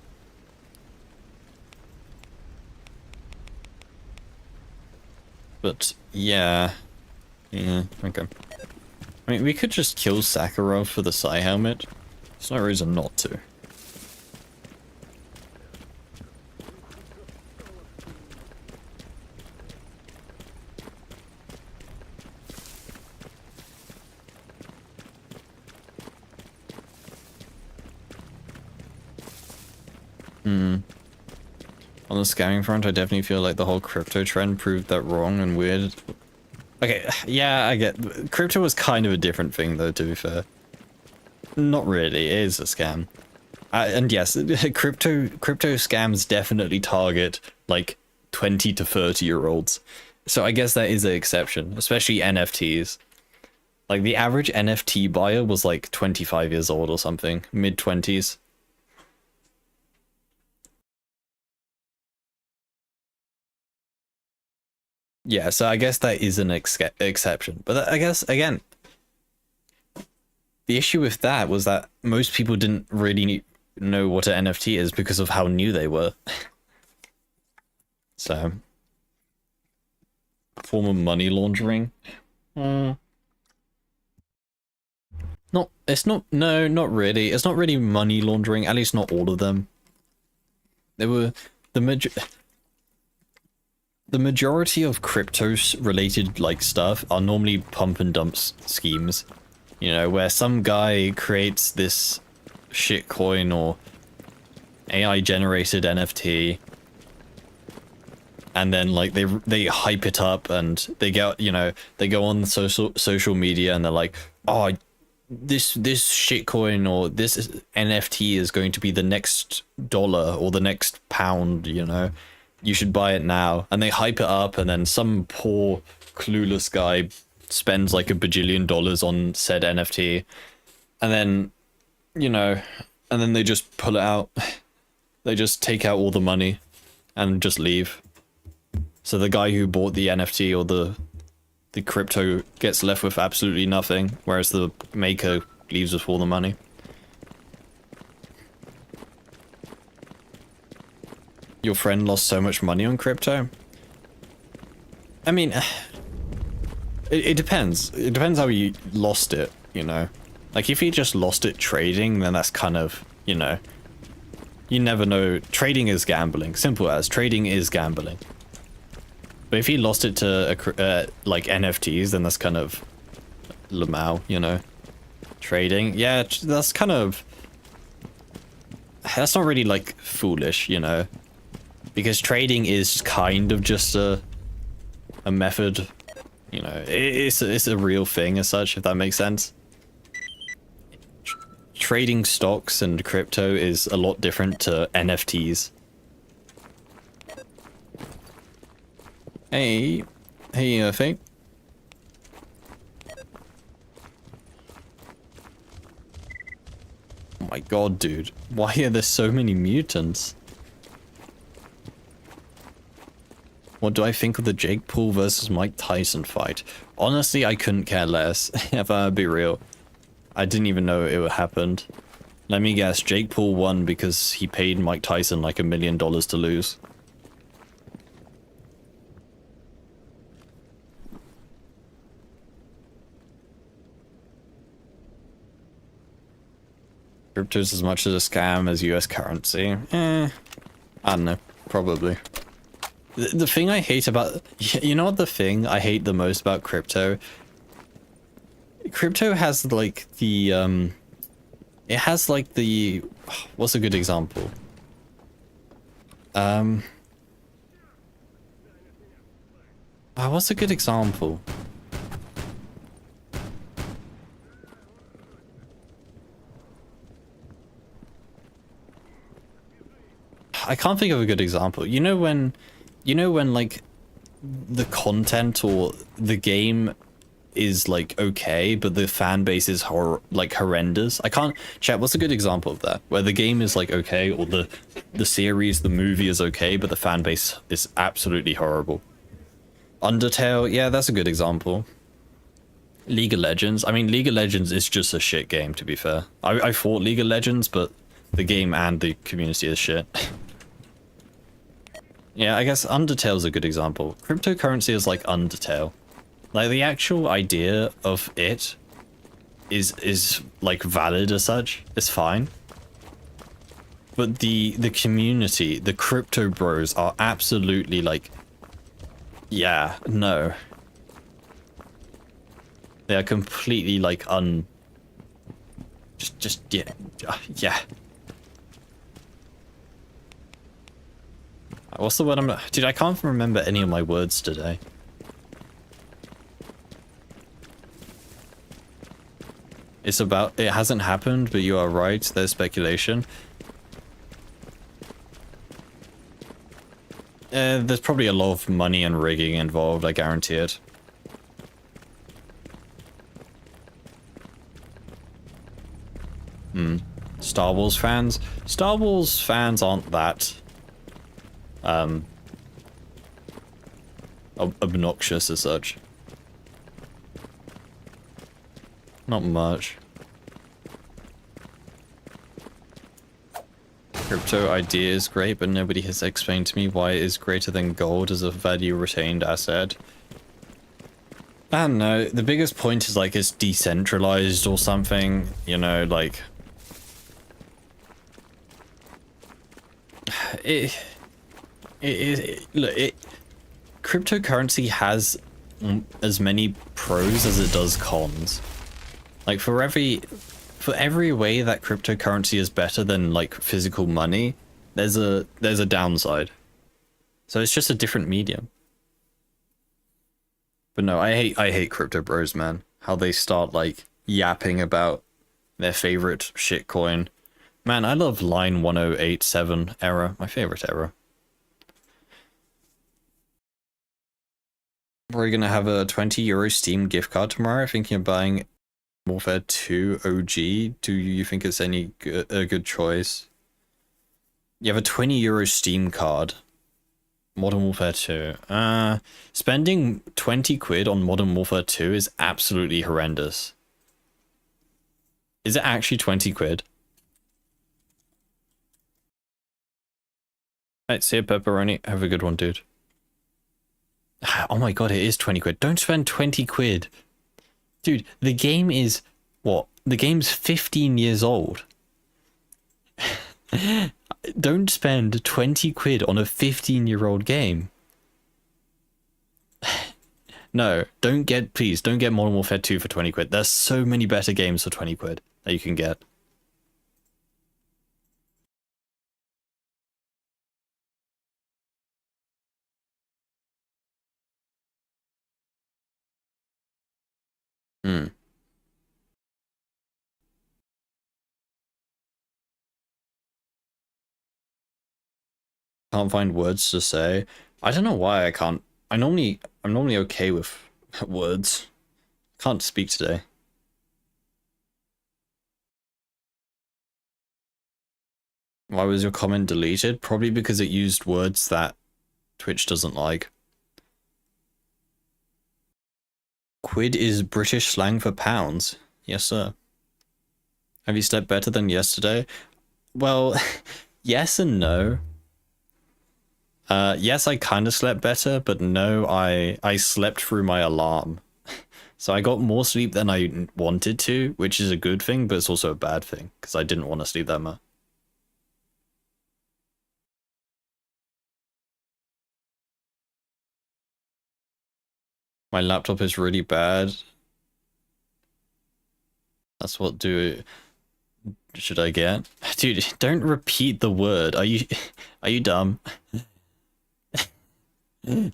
But, yeah. Yeah, okay. I mean, we could just kill Sakharov for the Psi helmet. There's no reason not to. On the scamming front, I definitely feel like the whole crypto trend proved that wrong and weird. Okay, yeah, I get... Crypto was kind of a different thing, though, to be fair. Not really, it is a scam. And yes, crypto scams definitely target, like, 20 to 30-year-olds. So I guess that is an exception, especially NFTs. Like, the average NFT buyer was, like, 25 years old or something, mid-20s. Yeah, so I guess that is an exception. But I guess, again, the issue with that was that most people didn't really know what an NFT is because of how new they were. So, form of money laundering? No, not really. It's not really money laundering, at least not all of them. They were, the majority of cryptos related like stuff are normally pump and dump schemes, you know, where some guy creates this shitcoin or AI generated NFT, and then like they hype it up and they get, you know, they go on social media and they're like, oh, this shitcoin or this NFT is going to be the next dollar or the next pound, you know. You should buy it now. And they hype it up, and then some poor clueless guy spends like $1 bajillion on said NFT, and then, you know, and then they just pull it out. They just take out all the money and just leave. So the guy who bought the NFT or the crypto gets left with absolutely nothing, whereas the maker leaves with all the money. Your friend lost so much money on crypto? I mean, it depends. It depends how you lost it, you know? Like, if he just lost it trading, then that's kind of, you know... You never know. Trading is gambling. Simple as. Trading is gambling. But if he lost it to, like, NFTs, then that's kind of... Lamau, you know? Trading? Yeah, that's kind of... That's not really, like, foolish, you know? Because trading is kind of just a method, you know, it's a real thing as such, if that makes sense. Trading stocks and crypto is a lot different to NFTs. Hey, Fate. Oh my god, dude. Why are there so many mutants? What do I think of the Jake Paul versus Mike Tyson fight? Honestly, I couldn't care less, if I'd be real. I didn't even know it happened. Let me guess, Jake Paul won because he paid Mike Tyson like $1 million to lose. Crypto's as much as a scam as US currency. I don't know, probably. The thing I hate about... You know what the thing I hate the most about crypto? Crypto has, like, the, It has, like, the... What's a good example? What's a good example? I can't think of a good example. You know when, like, the content or the game is, like, okay, but the fan base is horrendous? I can't... Chat, what's a good example of that? Where the game is, like, okay, or the series, the movie is okay, but the fan base is absolutely horrible. Undertale, yeah, that's a good example. League of Legends. I mean, League of Legends is just a shit game, to be fair. I fought League of Legends, but the game and the community is shit. Yeah, I guess Undertale's a good example. Cryptocurrency is like Undertale. Like, the actual idea of it is like valid as such. It's fine. But the community, the crypto bros are absolutely like, yeah, no. They are completely like yeah, yeah. What's the word dude, I can't remember any of my words today. It's about, it hasn't happened, but you are right, there's speculation. There's probably a lot of money and rigging involved, I guarantee it. Star Wars fans? Star Wars fans aren't that obnoxious as such. Not much. Crypto idea is great, but nobody has explained to me why it is greater than gold as a value retained asset. I don't know, the biggest point is like it's decentralized or something, you know, like... Cryptocurrency has as many pros as it does cons. Like, for every way that cryptocurrency is better than like physical money, there's a downside. So it's just a different medium. But no, I hate crypto bros, man. How they start like yapping about their favorite shitcoin. Man, I love line 1087 error, my favorite error. We're gonna have a €20 Steam gift card tomorrow. Thinking of buying Warfare 2 OG. Do you think it's a good choice? You have a €20 Steam card. Modern Warfare 2. Spending 20 quid on Modern Warfare 2 is absolutely horrendous. Is it actually 20 quid? Right, see you, pepperoni. Have a good one, dude. Oh my god, it is 20 quid. Don't spend 20 quid. Dude, the game is... what? The game's 15 years old. Don't spend 20 quid on a 15-year-old game. No, please don't get Modern Warfare 2 for 20 quid. There's so many better games for 20 quid that you can get. Can't find words to say. I don't know why I can't. I'm normally okay with words. Can't speak today. Why was your comment deleted? Probably because it used words that Twitch doesn't like. Quid is British slang for pounds. Yes, sir. Have you slept better than yesterday? Well, yes and no. Yes, I kind of slept better, but no, I slept through my alarm. So I got more sleep than I wanted to, which is a good thing, but it's also a bad thing, because I didn't want to sleep that much. My laptop is really bad. That's what should I get? Dude, don't repeat the word. Are you dumb?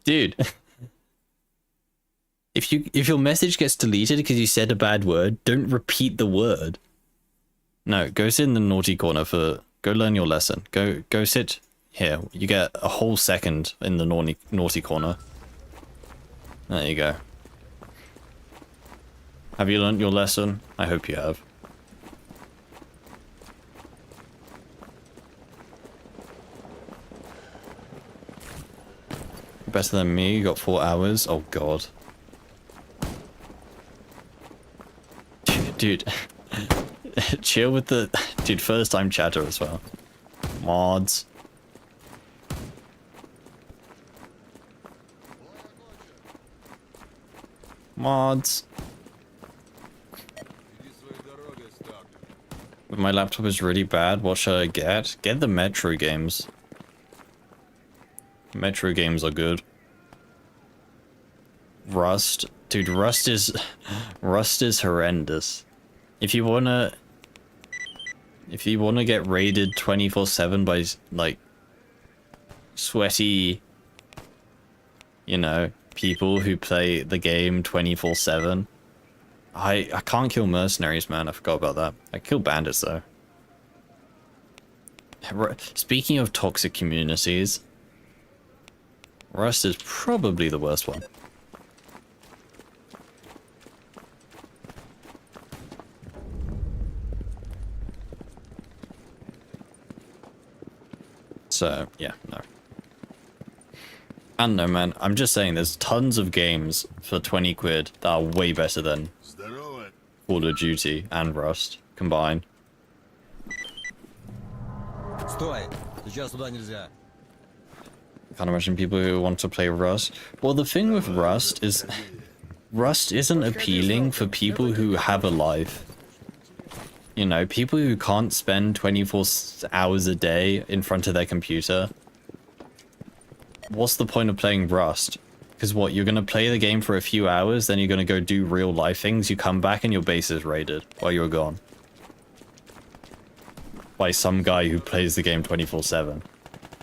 Dude. If your message gets deleted because you said a bad word, don't repeat the word. No, go sit in the naughty corner go learn your lesson. Go sit here. You get a whole second in the naughty corner. There you go. Have you learnt your lesson? I hope you have. Better than me, you got 4 hours. Oh god. Dude. Chill with the... Dude, first time chatter as well. Mods. Mods. If my laptop is really bad, what should I get? Get the Metro games. Metro games are good. Rust. Dude, Rust is horrendous. If you wanna get raided 24/7 by, like, sweaty, you know, people who play the game 24/7. I can't kill mercenaries, man. I forgot about that. I kill bandits, though. Speaking of toxic communities, Rust is probably the worst one. So, yeah, no. And no, man, I'm just saying there's tons of games for 20 quid that are way better than Call of Duty and Rust combined. Can't imagine people who want to play Rust. Well, the thing with Rust is Rust isn't appealing for people who have a life. You know, people who can't spend 24 hours a day in front of their computer. What's the point of playing Rust? Because what, you're going to play the game for a few hours, then you're going to go do real life things, you come back and your base is raided while you're gone. By some guy who plays the game 24/7.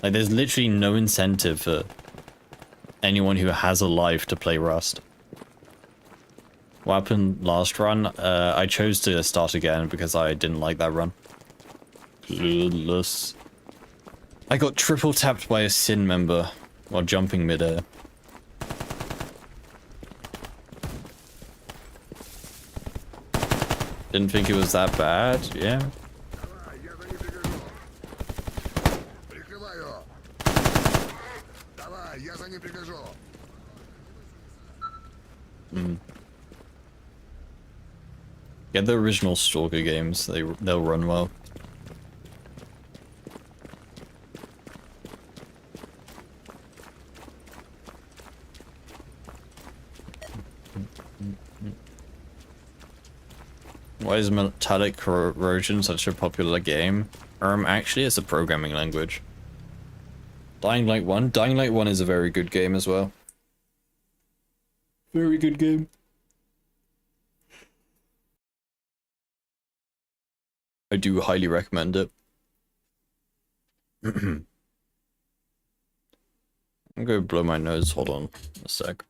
Like, there's literally no incentive for anyone who has a life to play Rust. What happened last run? I chose to start again because I didn't like that run. Goodness. I got triple tapped by a Sin member while jumping midair. Didn't think it was that bad, yeah. Get the original Stalker games, they'll run well. Why is metallic corrosion such a popular game? Actually it's a programming language. Dying Light 1? Dying Light 1 is a very good game as well. Very good game. I do highly recommend it. I'm gonna blow my nose, hold on a sec.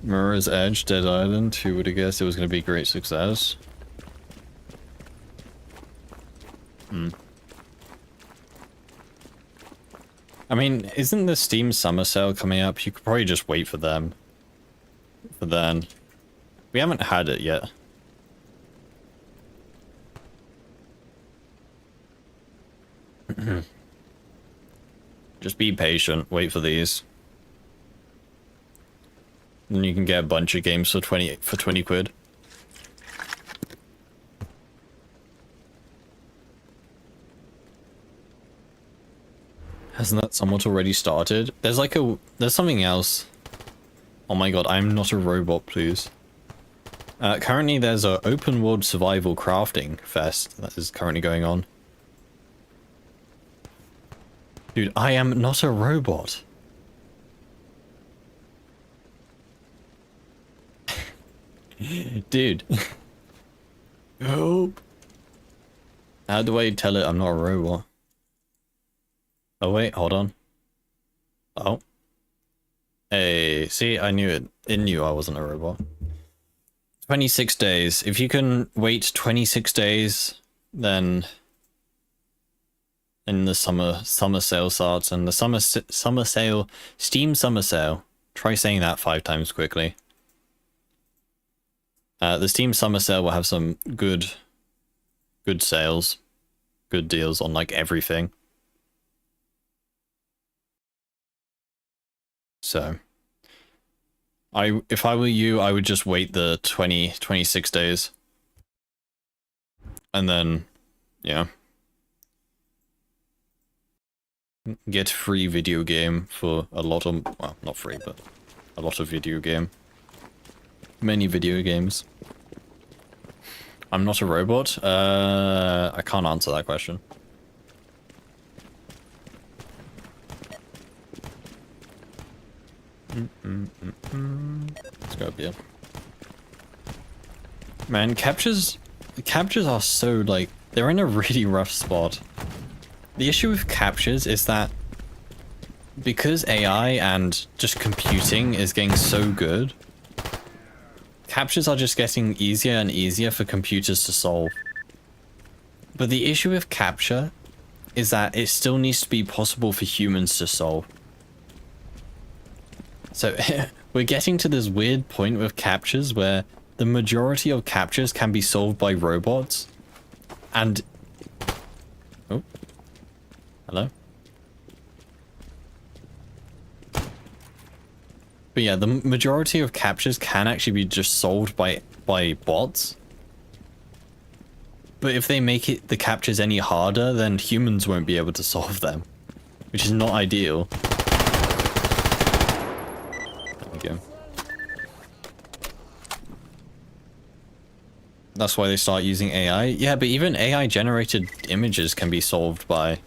Mirror's Edge, Dead Island, who would have guessed it was going to be a great success? I mean, isn't the Steam Summer Sale coming up? You could probably just wait for them. For then. We haven't had it yet. Just be patient, wait for these. And you can get a bunch of games for 20 quid. Hasn't that somewhat already started? There's like there's something else. Oh my god, I'm not a robot, please. Currently there's a open world survival crafting fest that is currently going on. Dude, I am not a robot. Dude. Help. How do I tell it I'm not a robot? Oh wait, hold on. Oh. Hey, see, I knew it. It knew I wasn't a robot. 26 days. If you can wait 26 days, then the summer sale starts, and the summer sale, Steam summer sale. Try saying that 5 times quickly. The Steam summer sale will have some good sales, good deals on like everything. So, if I were you, I would just wait the 26 days. And then, yeah. Get free video game for a lot of, well, not free, but a lot of video game. Many video games. I'm not a robot? I can't answer that question. Let's go up here. Man, captures are so, like, they're in a really rough spot. The issue with captures is that because AI and just computing is getting so good, captures are just getting easier and easier for computers to solve. But the issue with capture is that it still needs to be possible for humans to solve. So we're getting to this weird point with captures where the majority of captures can be solved by robots. And... oh. Hello? But yeah, the majority of captures can actually be just solved by bots. But if they make the captures any harder, then humans won't be able to solve them, which is not ideal. There we go. That's why they start using AI. Yeah, but even AI generated images can be solved by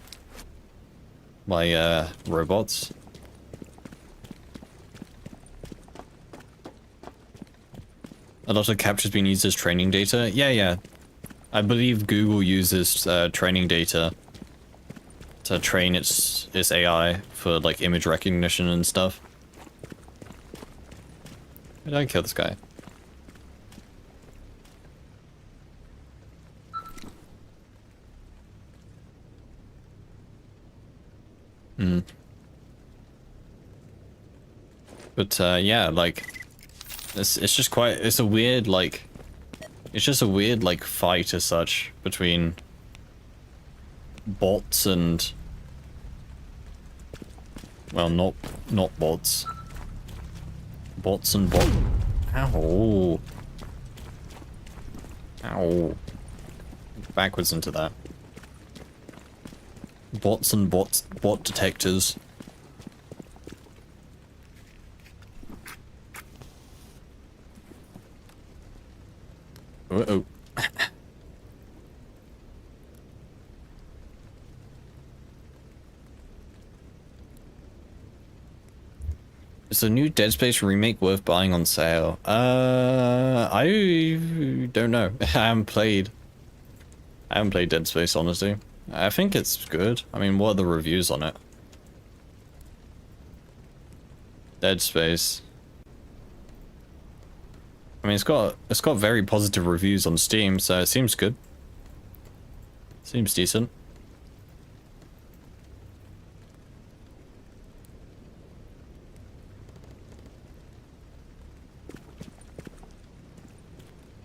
robots. A lot of captures being used as training data. Yeah. I believe Google uses training data to train its AI for like image recognition and stuff. Why did I kill this guy? But yeah, like it's just quite, it's a weird like, it's just a weird like fight as such between bots and, well, not bots. Bots and bot. Ow. Ow. Backwards into that. Bots and bot detectors. Uh-oh. Is the new Dead Space remake worth buying on sale? I don't know. I haven't played Dead Space, honestly. I think it's good. I mean, what are the reviews on it? Dead Space. I mean, it's got very positive reviews on Steam, so it seems good. Seems decent.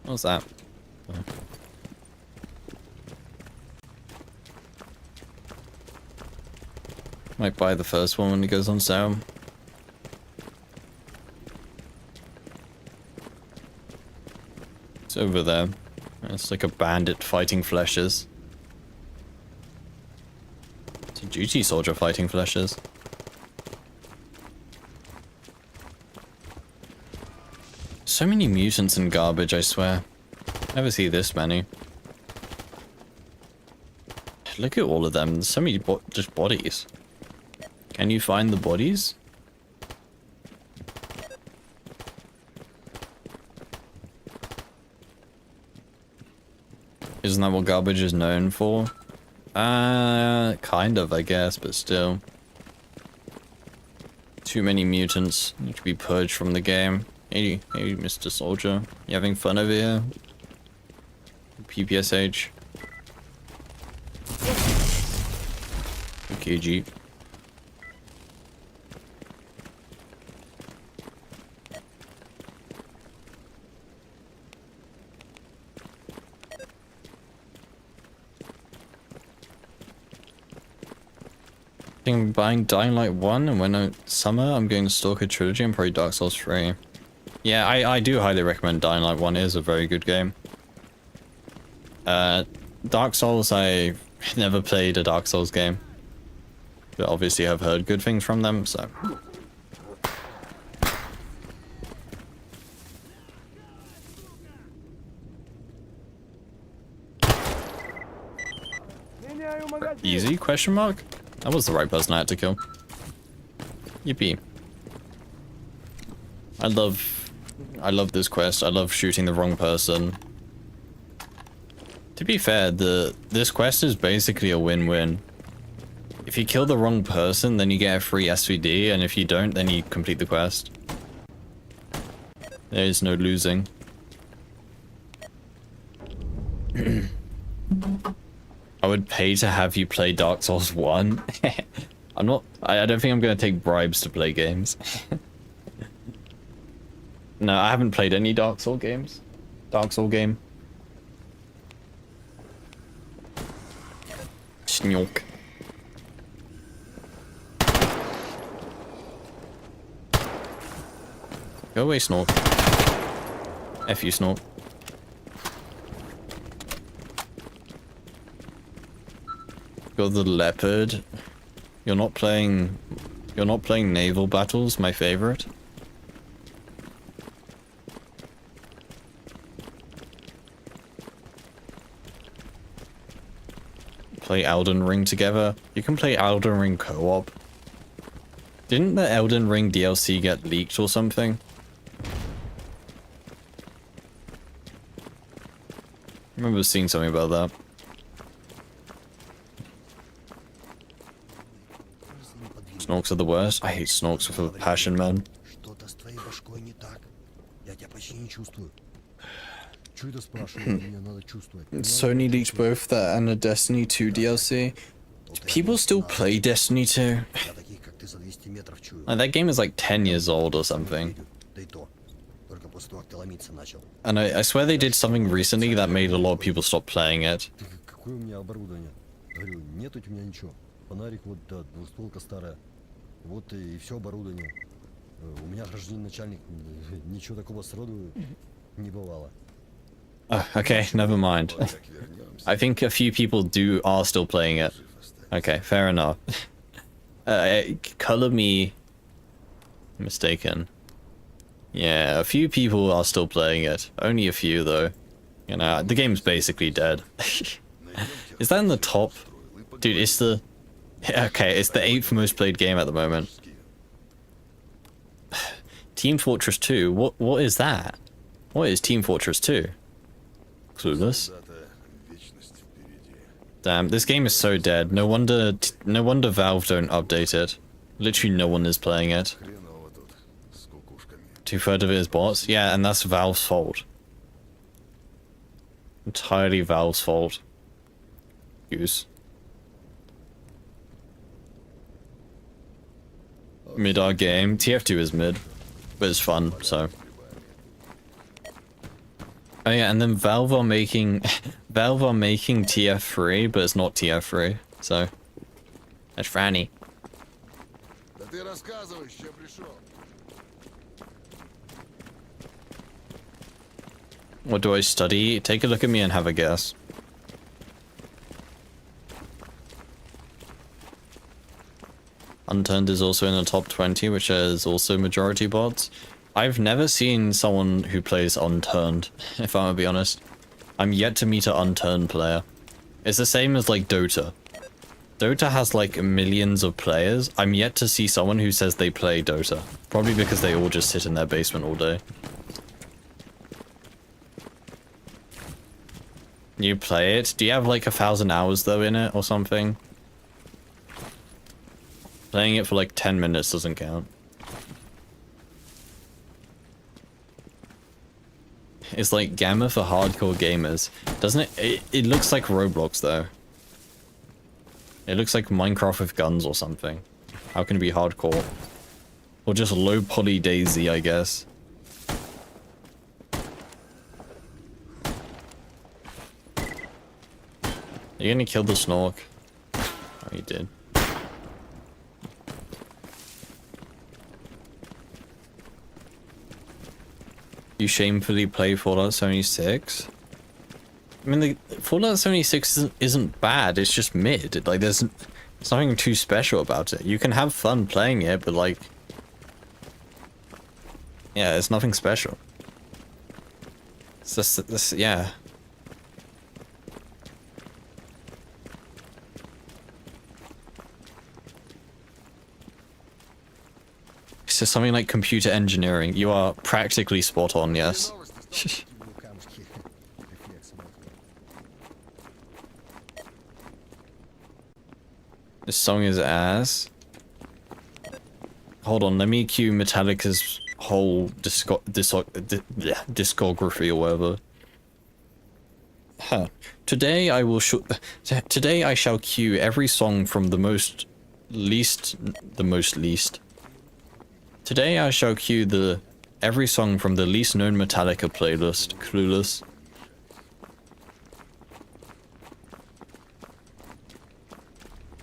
What's that? Oh. Might buy the first one when it goes on sale. It's over there. It's like a bandit fighting fleshes. It's a duty soldier fighting fleshes. So many mutants and garbage, I swear. Never see this many. Look at all of them. There's so many just bodies. Can you find the bodies? Isn't that what garbage is known for? Kind of, I guess, but still. Too many mutants need to be purged from the game. Hey, Mr. Soldier. You having fun over here? PPSH. Okay, Jeep. I'm buying Dying Light 1, and when it's summer, I'm going to Stalker Trilogy and probably Dark Souls 3. Yeah, I do highly recommend Dying Light 1. It is a very good game. Dark Souls, I never played a Dark Souls game. But obviously I've heard good things from them, so... Easy? Question mark? That was the right person I had to kill. Yippee. I love this quest. I love shooting the wrong person. To be fair, this quest is basically a win-win. If you kill the wrong person, then you get a free SVD, and if you don't, then you complete the quest. There is no losing. I would pay to have you play Dark Souls 1. I don't think I'm gonna take bribes to play games. No, I haven't played any Dark Souls games. Dark Souls game. Snyok. Go away, Snork. F you, Snork. Got the leopard. You're not playing naval battles, my favorite. Play Elden Ring together. You can play Elden Ring co-op. Didn't the Elden Ring DLC get leaked or something? I remember seeing something about that. Snorks are the worst. I hate Snorks with a passion, man. Sony leaked both that and a Destiny 2 DLC. Do people still play Destiny 2? Like, that game is like 10 years old or something. And I swear they did something recently that made a lot of people stop playing it. Oh, okay, never mind. I think a few people are still playing it. Okay, fair enough. Color me mistaken. Yeah, a few people are still playing it. Only a few, though. You know, the game's basically dead. Is that in the top? Dude, it's the... Okay, it's the 8th most played game at the moment. Team Fortress 2? What is that? What is Team Fortress 2? Clueless. Damn, this game is so dead. No wonder Valve don't update it. Literally no one is playing it. 2/3 of it is bots? Yeah, and that's Valve's fault. Entirely Valve's fault. Goose. Mid-R game. TF2 is mid. But it's fun, so. Oh yeah, and then Valve are making TF3, but it's not TF3, so. That's Franny. What do I study? Take a look at me and have a guess. Unturned is also in the top 20, which is also majority bots. I've never seen someone who plays Unturned, if I'm gonna be honest. I'm yet to meet an Unturned player. It's the same as like Dota. Dota has like millions of players. I'm yet to see someone who says they play Dota. Probably because they all just sit in their basement all day. You play it? Do you have like 1,000 hours though in it or something? Playing it for like 10 minutes doesn't count. It's like Gamma for hardcore gamers. Doesn't it? It looks like Roblox though. It looks like Minecraft with guns or something. How can it be hardcore? Or just low poly Daisy, I guess. Are you gonna kill the Snork? Oh, you did. You shamefully play Fallout 76? I mean, the Fallout 76 isn't bad, it's just mid. Like, there's nothing too special about it. You can have fun playing it, but like... Yeah, it's nothing special. It's just this, yeah. It's just something like computer engineering. You are practically spot on, yes. This song is ass. Hold on, let me cue Metallica's whole discography or whatever. Huh. Today I shall cue every song from the most least. Today I shall cue every song from the least known Metallica playlist, Clueless.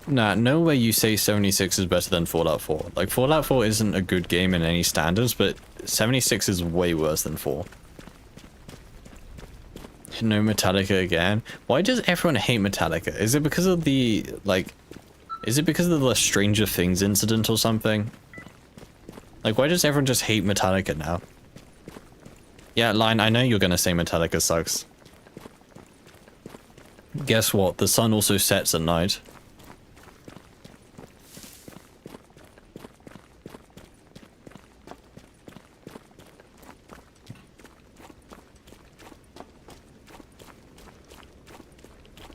Nah, no way you say 76 is better than Fallout 4. Like, Fallout 4 isn't a good game in any standards, but 76 is way worse than 4. No Metallica again. Why does everyone hate Metallica? Is it because of the, like... Is it because of the Stranger Things incident or something? Like, why does everyone just hate Metallica now? Yeah, Lion, I know you're gonna say Metallica sucks. Guess what? The sun also sets at night.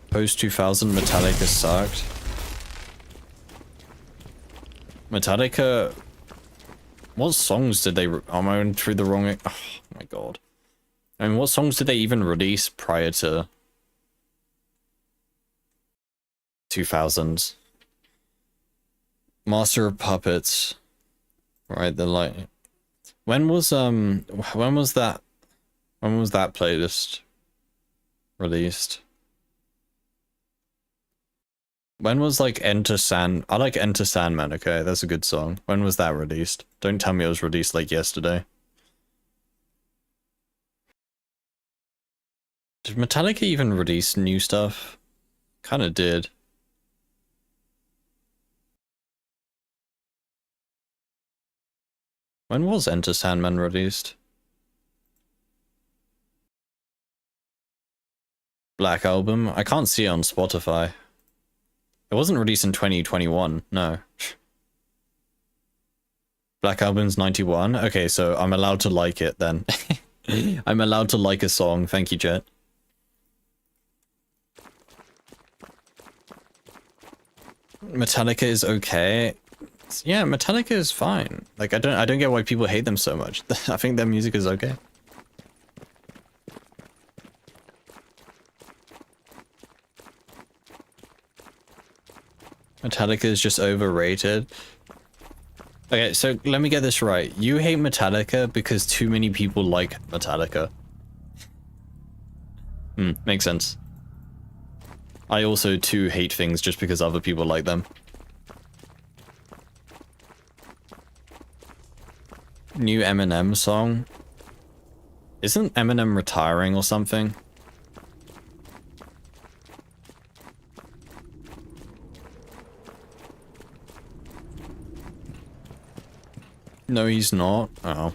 Post 2000 Metallica sucked. Metallica... What songs did they... Am I through the wrong... Oh my god. I mean, what songs did they even release prior to... 2000s? Master of Puppets. Right, the like... When was that playlist released? When was, like, I like Enter Sandman, okay? That's a good song. When was that released? Don't tell me it was released, like, yesterday. Did Metallica even release new stuff? Kinda did. When was Enter Sandman released? Black Album? I can't see it on Spotify. It wasn't released in 2021, no. Black Album's 91? Okay, so I'm allowed to like it then. I'm allowed to like a song, thank you, Jet. Metallica is okay. Yeah, Metallica is fine. Like, I don't get why people hate them so much. I think their music is okay. Metallica is just overrated. Okay, so let me get this right. You hate Metallica because too many people like Metallica. Makes sense. I also too hate things just because other people like them. New Eminem song? Isn't Eminem retiring or something? No, he's not. Oh.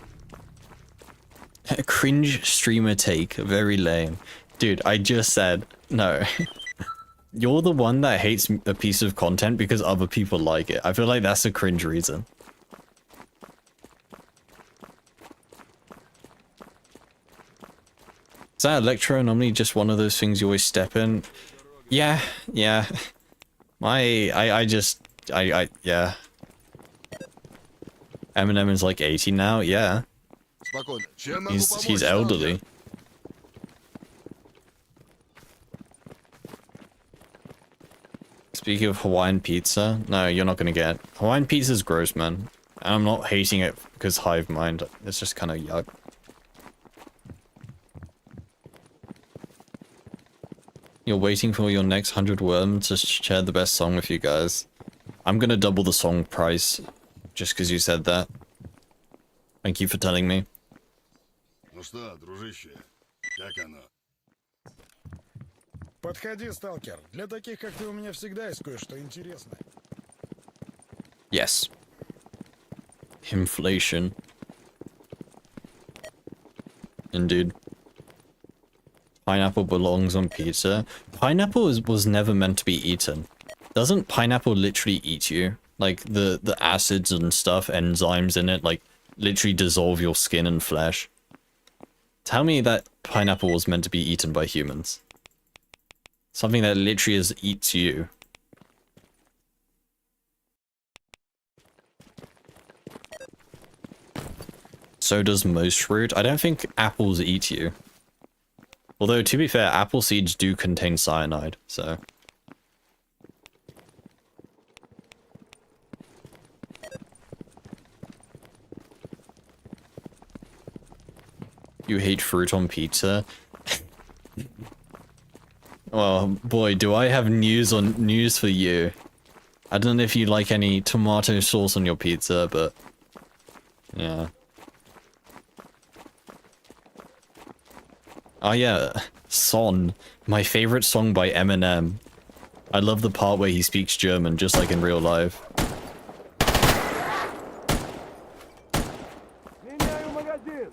Cringe streamer take. Very lame. Dude, I just said, no. You're the one that hates a piece of content because other people like it. I feel like that's a cringe reason. Is that Electro Anomaly just one of those things you always step in? Yeah. Yeah. Yeah. Eminem is like 80 now, yeah. He's elderly. Speaking of Hawaiian pizza, no, you're not gonna get. Hawaiian pizza's gross, man. And I'm not hating it because hive mind. It's just kind of yuck. You're waiting for your next 100 worms to share the best song with you guys. I'm gonna double the song price. Just because you said that. Thank you for telling me. Подходи, Stalker. Для таких, как ты, у меня всегда есть кое-что интересное. Yes. Inflation. Indeed. Pineapple belongs on pizza. Pineapple was never meant to be eaten. Doesn't pineapple literally eat you? Like, the acids and stuff, enzymes in it, like, literally dissolve your skin and flesh. Tell me that pineapple was meant to be eaten by humans. Something that literally eats you. So does most fruit. I don't think apples eat you. Although, to be fair, apple seeds do contain cyanide, so... You hate fruit on pizza? Well, boy, do I have news for you. I don't know if you like any tomato sauce on your pizza, but... Yeah. Oh yeah, Son. My favorite song by Eminem. I love the part where he speaks German, just like in real life.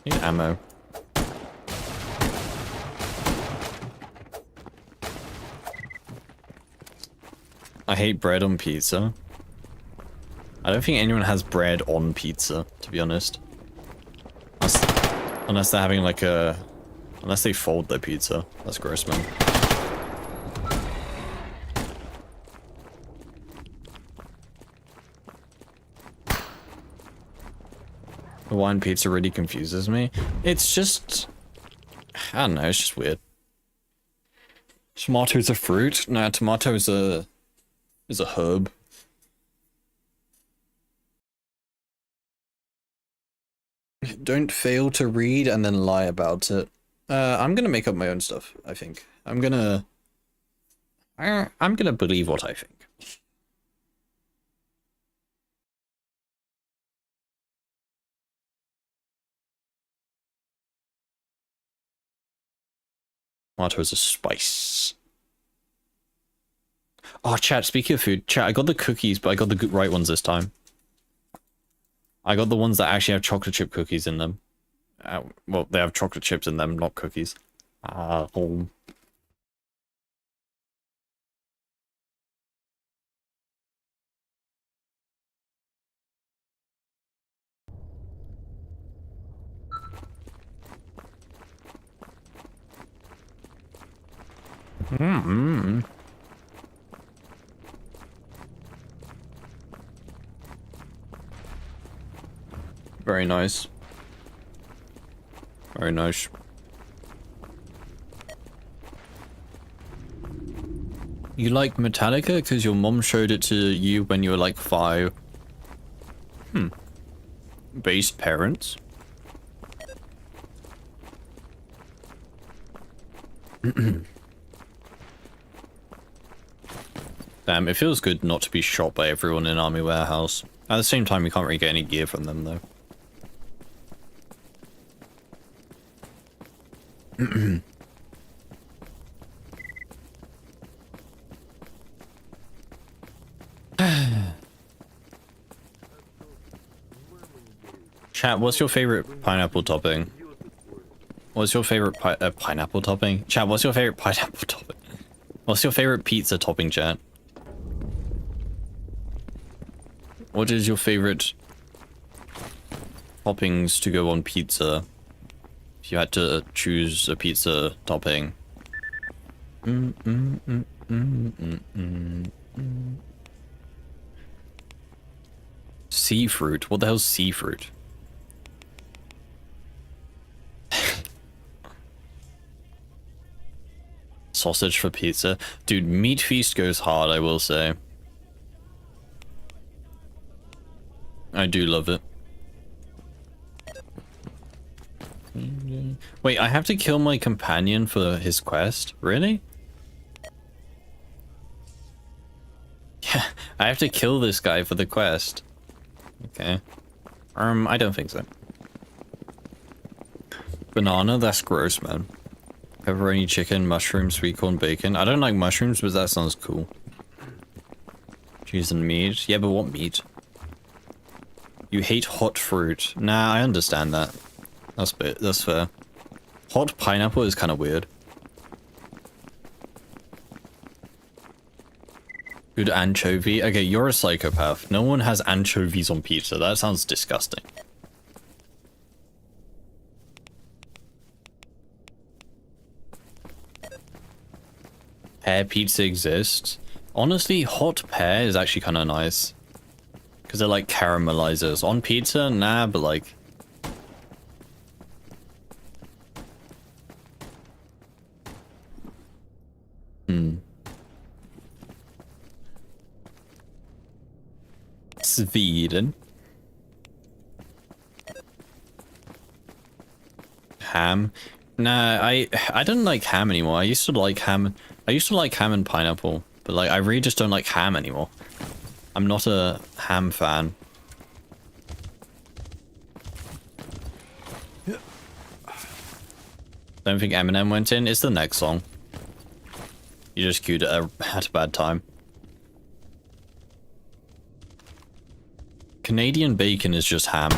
Need ammo. I hate bread on pizza. I don't think anyone has bread on pizza, to be honest. Unless they're having like a... Unless they fold their pizza. That's gross, man. Hawaiian pizza really confuses me. It's just... I don't know, it's just weird. Tomato's a fruit? No, tomato is a herb. Don't fail to read and then lie about it. I'm gonna make up my own stuff, I think. I'm gonna believe what I think. Tomato is a spice. Oh, chat, speaking of food, chat, I got the cookies, but I got the good right ones this time. I got the ones that actually have chocolate chip cookies in them. Well, they have chocolate chips in them, not cookies. Home. Mm-hmm. Very nice. Very nice. You like Metallica because your mom showed it to you when you were like 5. Based parents. Damn, it feels good not to be shot by everyone in Army Warehouse. At the same time, we can't really get any gear from them, though. Chat, what's your favorite pineapple topping? What's your favorite pineapple topping? Chat, what's your favorite pineapple topping? What's your favorite pizza topping, chat? What is your favorite toppings to go on pizza? If you had to choose a pizza topping. Sea fruit? What the hell's sea fruit? Sausage for pizza? Dude, Meat Feast goes hard, I will say. I do love it. Wait, I have to kill my companion for his quest? Really? Yeah, I have to kill this guy for the quest. Okay. I don't think so. Banana? That's gross, man. Pepperoni chicken, mushroom, sweet corn, bacon. I don't like mushrooms, but that sounds cool. Cheese and meat. Yeah, but what meat? You hate hot fruit. Nah, I understand that. That's fair. Hot pineapple is kind of weird. Good anchovy. Okay, you're a psychopath. No one has anchovies on pizza. That sounds disgusting. Pear pizza exists. Honestly, hot pear is actually kind of nice. Because they're like caramelizers. On pizza? Nah, but like... Sweden. Ham. Nah, I don't like ham anymore. I used to like ham. I used to like ham and pineapple, but like I really just don't like ham anymore. I'm not a ham fan. Don't think Eminem went in. It's the next song. You just queued it at a bad time. Canadian bacon is just ham.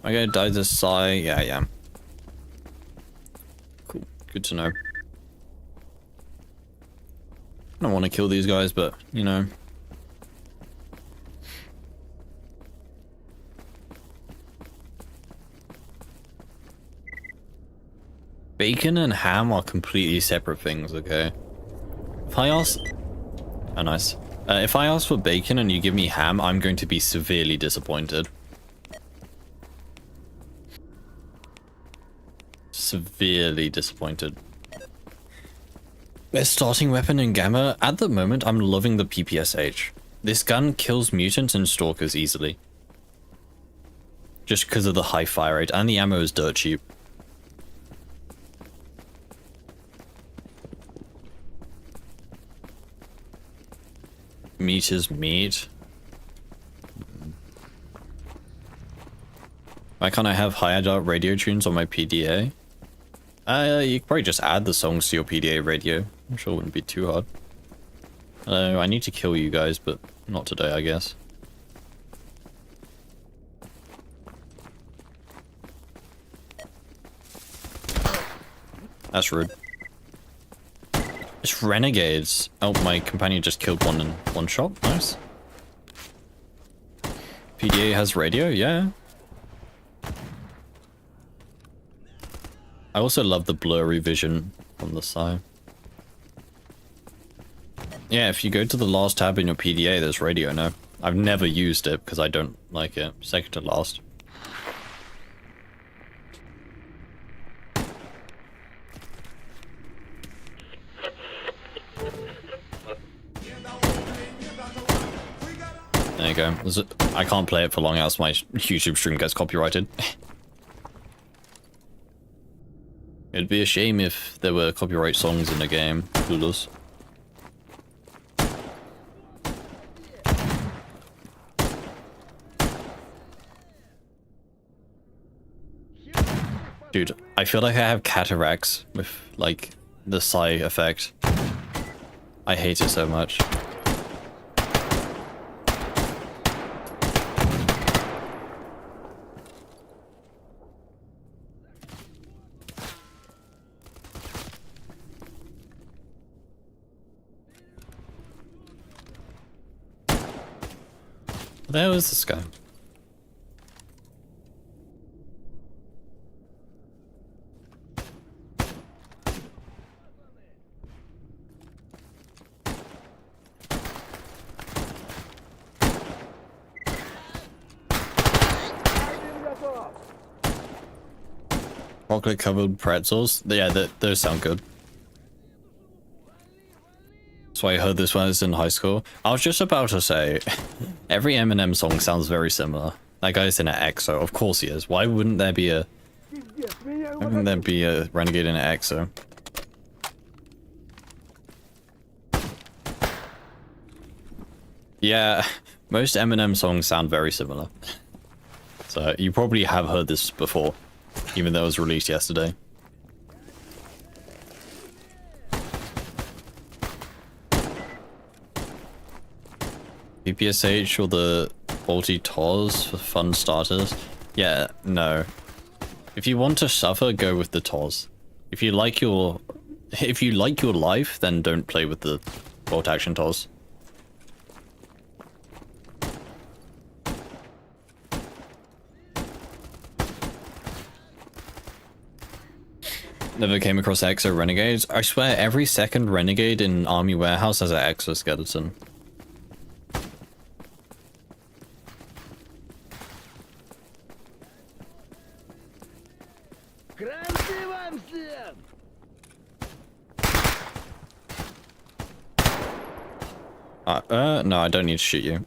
Am I gonna die this side? Yeah, I am. Cool. Good to know. I don't want to kill these guys, but, you know. Bacon and ham are completely separate things, okay? If I ask... Oh, nice. If I ask for bacon and you give me ham, I'm going to be severely disappointed. Severely disappointed. Best starting weapon in Gamma? At the moment, I'm loving the PPSH. This gun kills mutants and stalkers easily. Just because of the high fire rate, and the ammo is dirt cheap. Meat is meat. Why can't I have higher dot radio tunes on my PDA? You could probably just add the songs to your PDA radio. I'm sure it wouldn't be too hard. I need to kill you guys, but not today, I guess. That's rude. It's renegades. Oh, my companion just killed one in one shot. Nice. PDA has radio, yeah. I also love the blurry vision on the side. Yeah, if you go to the last tab in your PDA, there's radio now. I've never used it because I don't like it. Second to last. There you go. I can't play it for long else my YouTube stream gets copyrighted. It'd be a shame if there were copyright songs in the game. Clueless. Dude, I feel like I have cataracts with, like, the sigh effect. I hate it so much. There was this guy. Chocolate covered pretzels. Yeah, those sound good. That's why I heard this when I was in high school. I was just about to say, every Eminem song sounds very similar. That guy's in an EXO. Of course he is. Why wouldn't there be a... Why wouldn't there be a renegade in an EXO? Yeah, most Eminem songs sound very similar. So you probably have heard this before, even though it was released yesterday. PPSH or the faulty TOS for fun starters? Yeah, no. If you want to suffer, go with the TOS. If you like your life, then don't play with the bolt action TOS. Never came across Exo Renegades. I swear every second Renegade in Army Warehouse has an exoskeleton. No, I don't need to shoot you.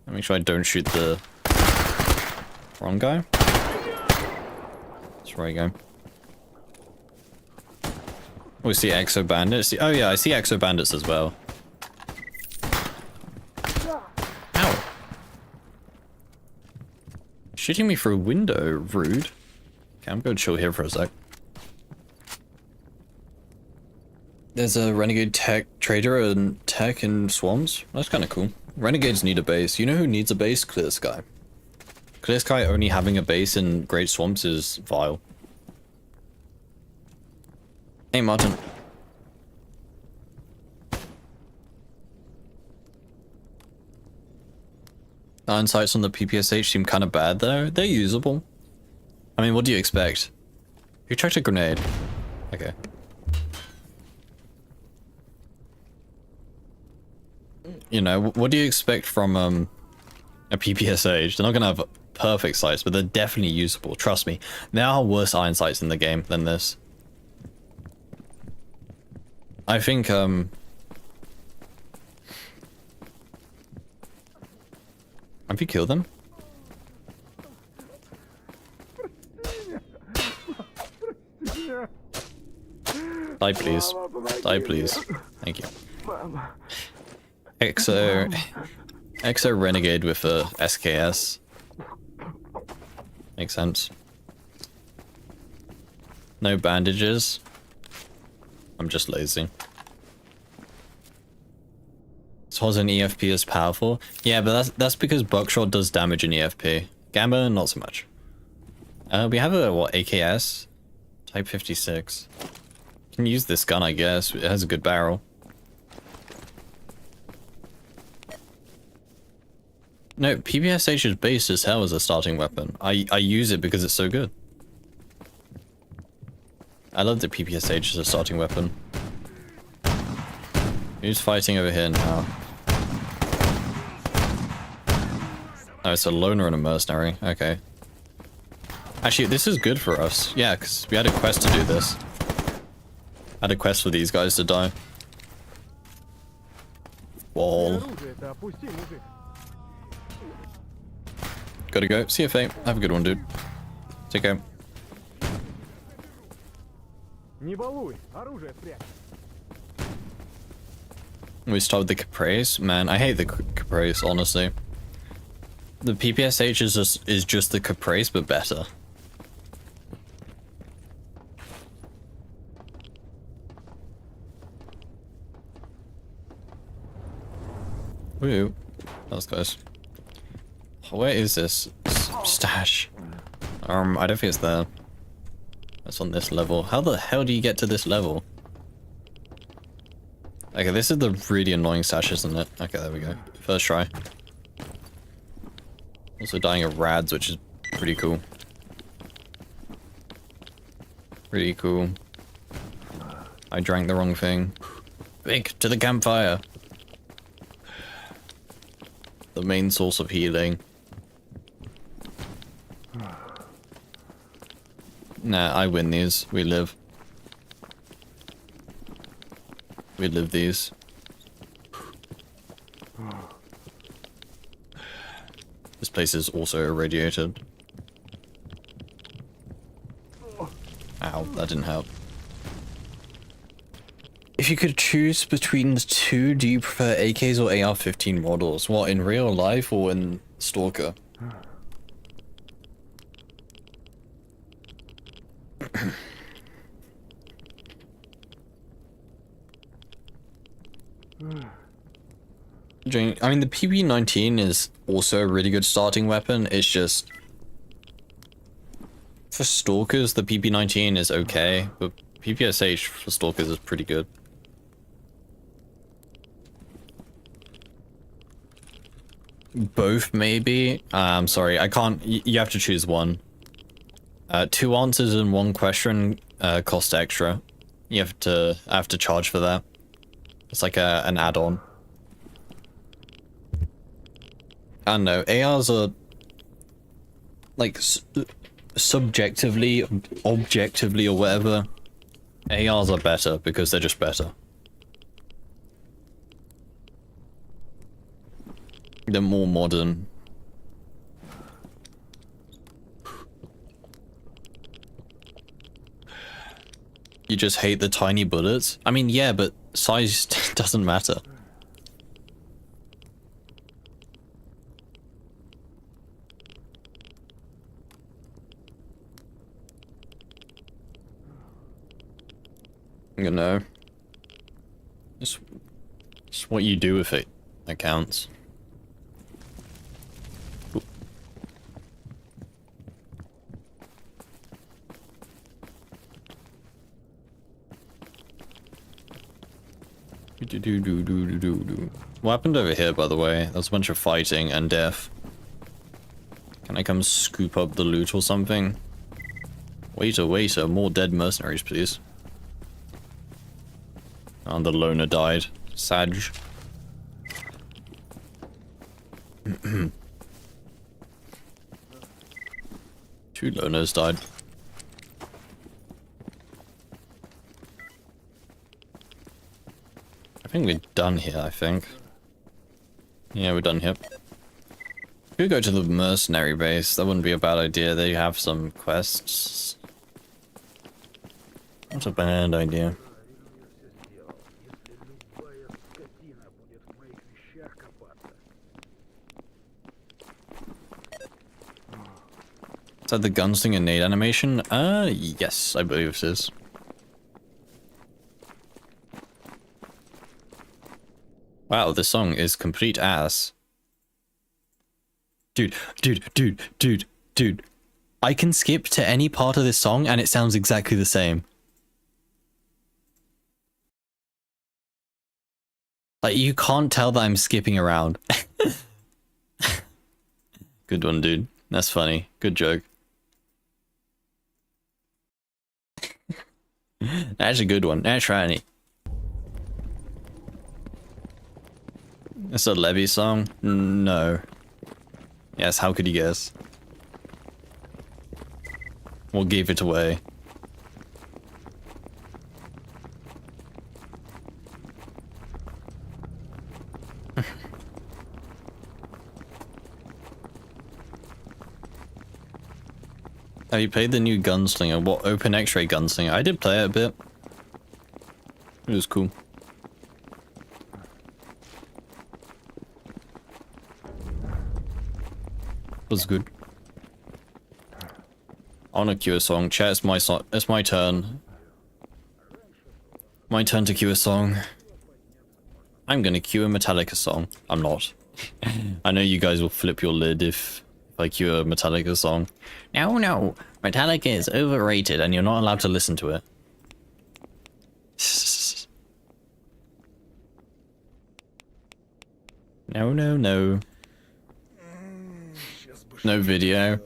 Make sure I don't shoot the wrong guy. That's where I go. We see Exo Bandits. Oh yeah, I see Exo Bandits as well. Ow. Shooting me through a window, rude. Okay, I'm gonna chill here for a sec. There's a Renegade tech trader and tech in Swamps. That's kind of cool. Renegades need a base. You know who needs a base? Clear Sky. Clear Sky only having a base in Great Swamps is vile. Hey, Martin. Iron sights on the PPSH seem kind of bad though. They're usable. I mean, what do you expect? You chucked a grenade. Okay. You know, what do you expect from a PPSH? They're not gonna have perfect sights, but they're definitely usable. Trust me. There are worse iron sights in the game than this. I think have you killed them? Die please. Die please. Thank you. Exo Renegade with a SKS. Makes sense. No bandages. I'm just lazy. So was an EFP is powerful? Yeah, but that's because buckshot does damage in EFP. Gamma, not so much. We have a, what, AKS? Type 56. Can use this gun, I guess. It has a good barrel. No, PPSH is based as hell as a starting weapon. I use it because it's so good. I love the PPSH as a starting weapon. Who's fighting over here now? Oh, it's a loner and a mercenary. Okay. Actually, this is good for us. Yeah, because we had a quest to do this. I had a quest for these guys to die. Wall. Gotta go. See you, Faye. Have a good one, dude. Take care. We start with the Caprice. Man, I hate the Caprice, honestly. The PPSH is just the Caprice, but better. Ooh, that was close. Where is this stash? I don't think it's there. It's on this level. How the hell do you get to this level? Okay, this is the really annoying stash, isn't it? Okay, there we go. First try. Also dying of rads, which is pretty cool. Pretty cool. I drank the wrong thing. Big to the campfire. The main source of healing. Nah, I win these. We live. We live these. This place is also irradiated. Ow, that didn't help. If you could choose between the two, do you prefer AKs or AR-15 models? What, in real life or in Stalker? I mean, the PP-19 is also a really good starting weapon. It's just... for Stalkers, the PP-19 is okay, but PPSH for Stalkers is pretty good. Both, maybe? I'm sorry, I can't... You have to choose one. 2 answers and 1 question cost extra. I have to charge for that. It's like an add-on. I don't know, ARs are... like, subjectively, objectively, or whatever, ARs are better because they're just better. They're more modern. You just hate the tiny bullets? I mean, yeah, but size doesn't matter. You know. It's what you do with it that counts. Ooh. What happened over here, by the way? There's a bunch of fighting and death. Can I come scoop up the loot or something? Waiter, waiter, more dead mercenaries, please. Oh, the loner died. Sag. Two loners died. I think we're done here, I think. Yeah, we're done here. We could go to the mercenary base. That wouldn't be a bad idea. They have some quests. That's a bad idea. Is that the gunslinger nade animation? Yes, I believe it is. Wow, this song is complete ass. Dude. I can skip to any part of this song and it sounds exactly the same. Like, you can't tell that I'm skipping around. Good one, dude. That's funny. Good joke. That's a good one. That's funny. It's a Levy song? No. Yes, how could you guess? What gave it away? Have you played the new Gunslinger? What, Open X-Ray Gunslinger? I did play it a bit. It was cool. Was good. I wanna queue a song. Chat, it's my song. It's my turn. My turn to queue a song. I'm gonna queue a Metallica song. I'm not. I know you guys will flip your lid if I queue a Metallica song. No. Metallica is overrated and you're not allowed to listen to it. No. No video.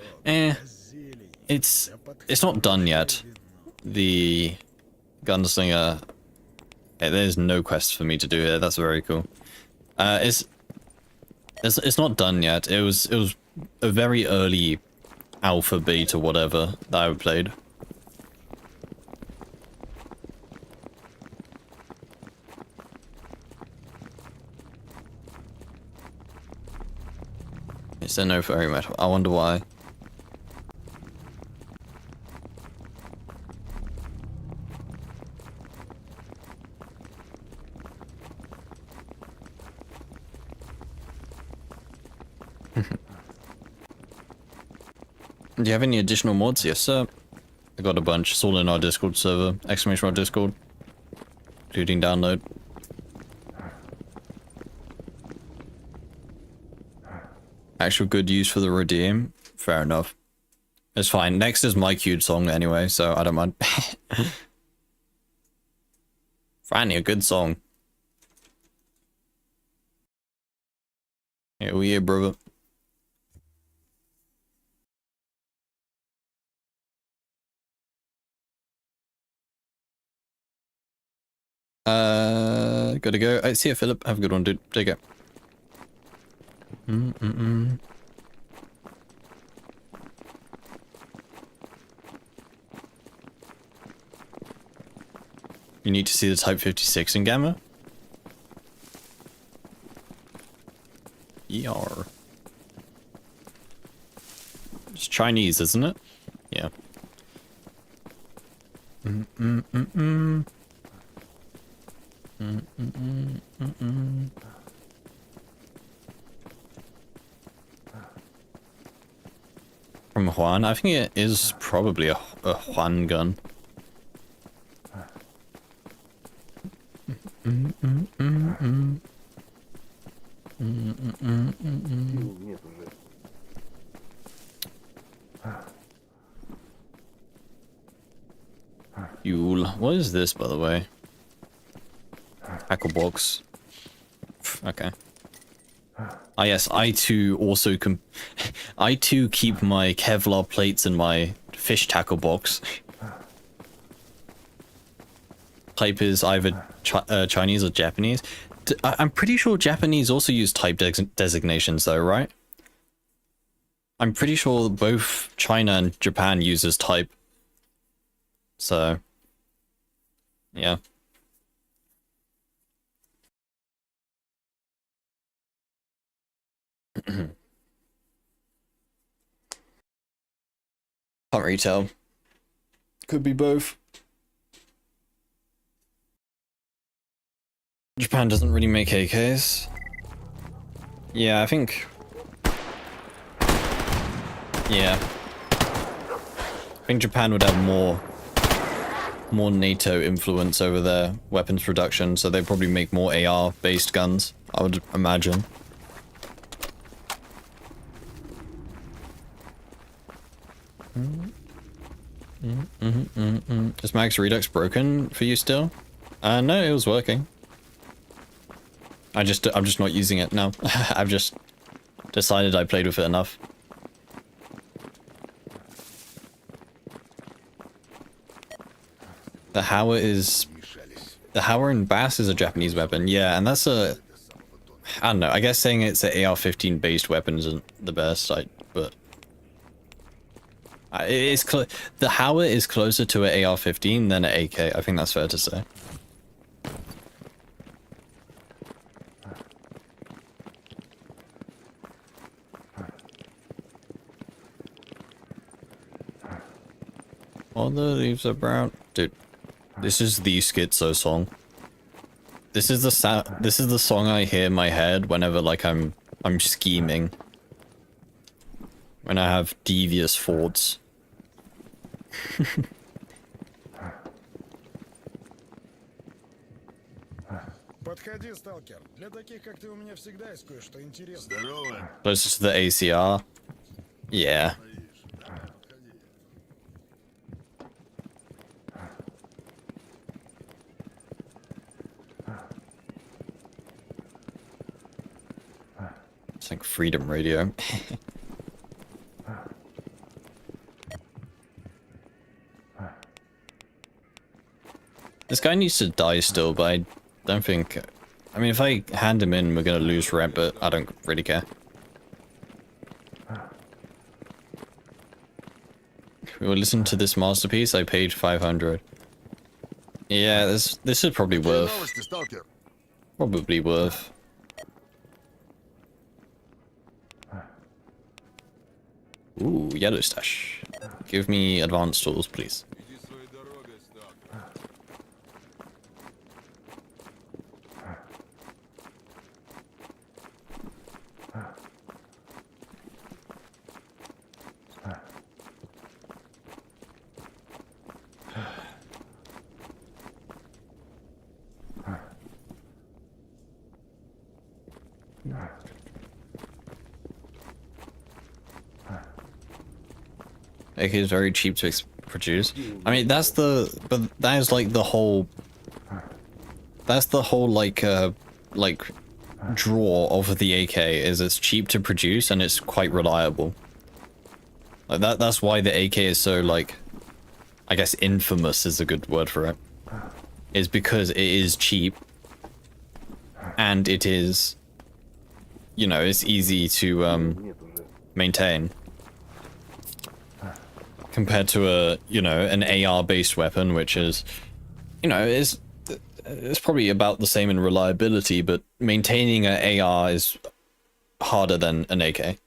It's not done yet. The Gunslinger. There's no quest for me to do here. That's very cool. It's not done yet. It was a very early alpha, beta, whatever that I played. Is there no fairy metal? I wonder why. Do you have any additional mods? Yes, sir. I got a bunch. It's all in our Discord server. Exclamation mark Discord. Including download. Actual good use for the redeem. Fair enough. It's fine. Next is my queued song anyway, so I don't mind. Finally, a good song. Here we are, brother. Gotta go. I see you, Philip. Have a good one, dude. Take care. You need to see the Type 56 in Gamma? ER. It's Chinese, isn't it? Yeah. From Juan? I think it is probably a Juan gun. Fuel. What is this, by the way? Tackle box. Okay. Ah yes, I too also I too keep my Kevlar plates in my fish tackle box. Type is either Chinese or Japanese. I'm pretty sure Japanese also use type designations though, right? I'm pretty sure both China and Japan uses type. So, yeah. Can't really tell. Could be both. Japan doesn't really make AKs. Yeah, I think... Yeah. I think Japan would have more NATO influence over their weapons production, so they probably make more AR-based guns, I would imagine. Is Max Redux broken for you still? No, it was working. I'm just not using it now. I've just decided I played with it enough. The Hauer in Bass is a Japanese weapon, yeah, and that's I don't know, I guess saying it's an AR-15 based weapon isn't the best, but the Hauer is closer to an AR-15 than an AK, I think that's fair to say. All the leaves are brown. Dude, this is the Schizo song. This is the song I hear in my head whenever like I'm scheming. When I have devious thoughts. Подходи, Stalker. Для таких, как ты, у меня всегда есть кое-что интересное. Здорово. Closest to the ACR. Yeah. It's like Freedom Radio. This guy needs to die still, but I don't think... I mean, if I hand him in, we're gonna lose rep, but I don't really care. We will listen to this masterpiece. I paid 500. Yeah, this is probably worth... Новости, Stalker. Probably worth... Ooh, yellow stash. Give me advanced tools, please. Иди своей дорогой, Stalker. AK is very cheap to produce. I mean, that's the... But that is like the whole... That's the whole like draw of the AK, is it's cheap to produce and it's quite reliable. Like that's why the AK is so like... I guess infamous is a good word for it. Is because it is cheap. And it is... You know, it's easy to maintain. Compared to a, you know, an AR-based weapon, which is, you know, it's probably about the same in reliability, but maintaining an AR is harder than an AK.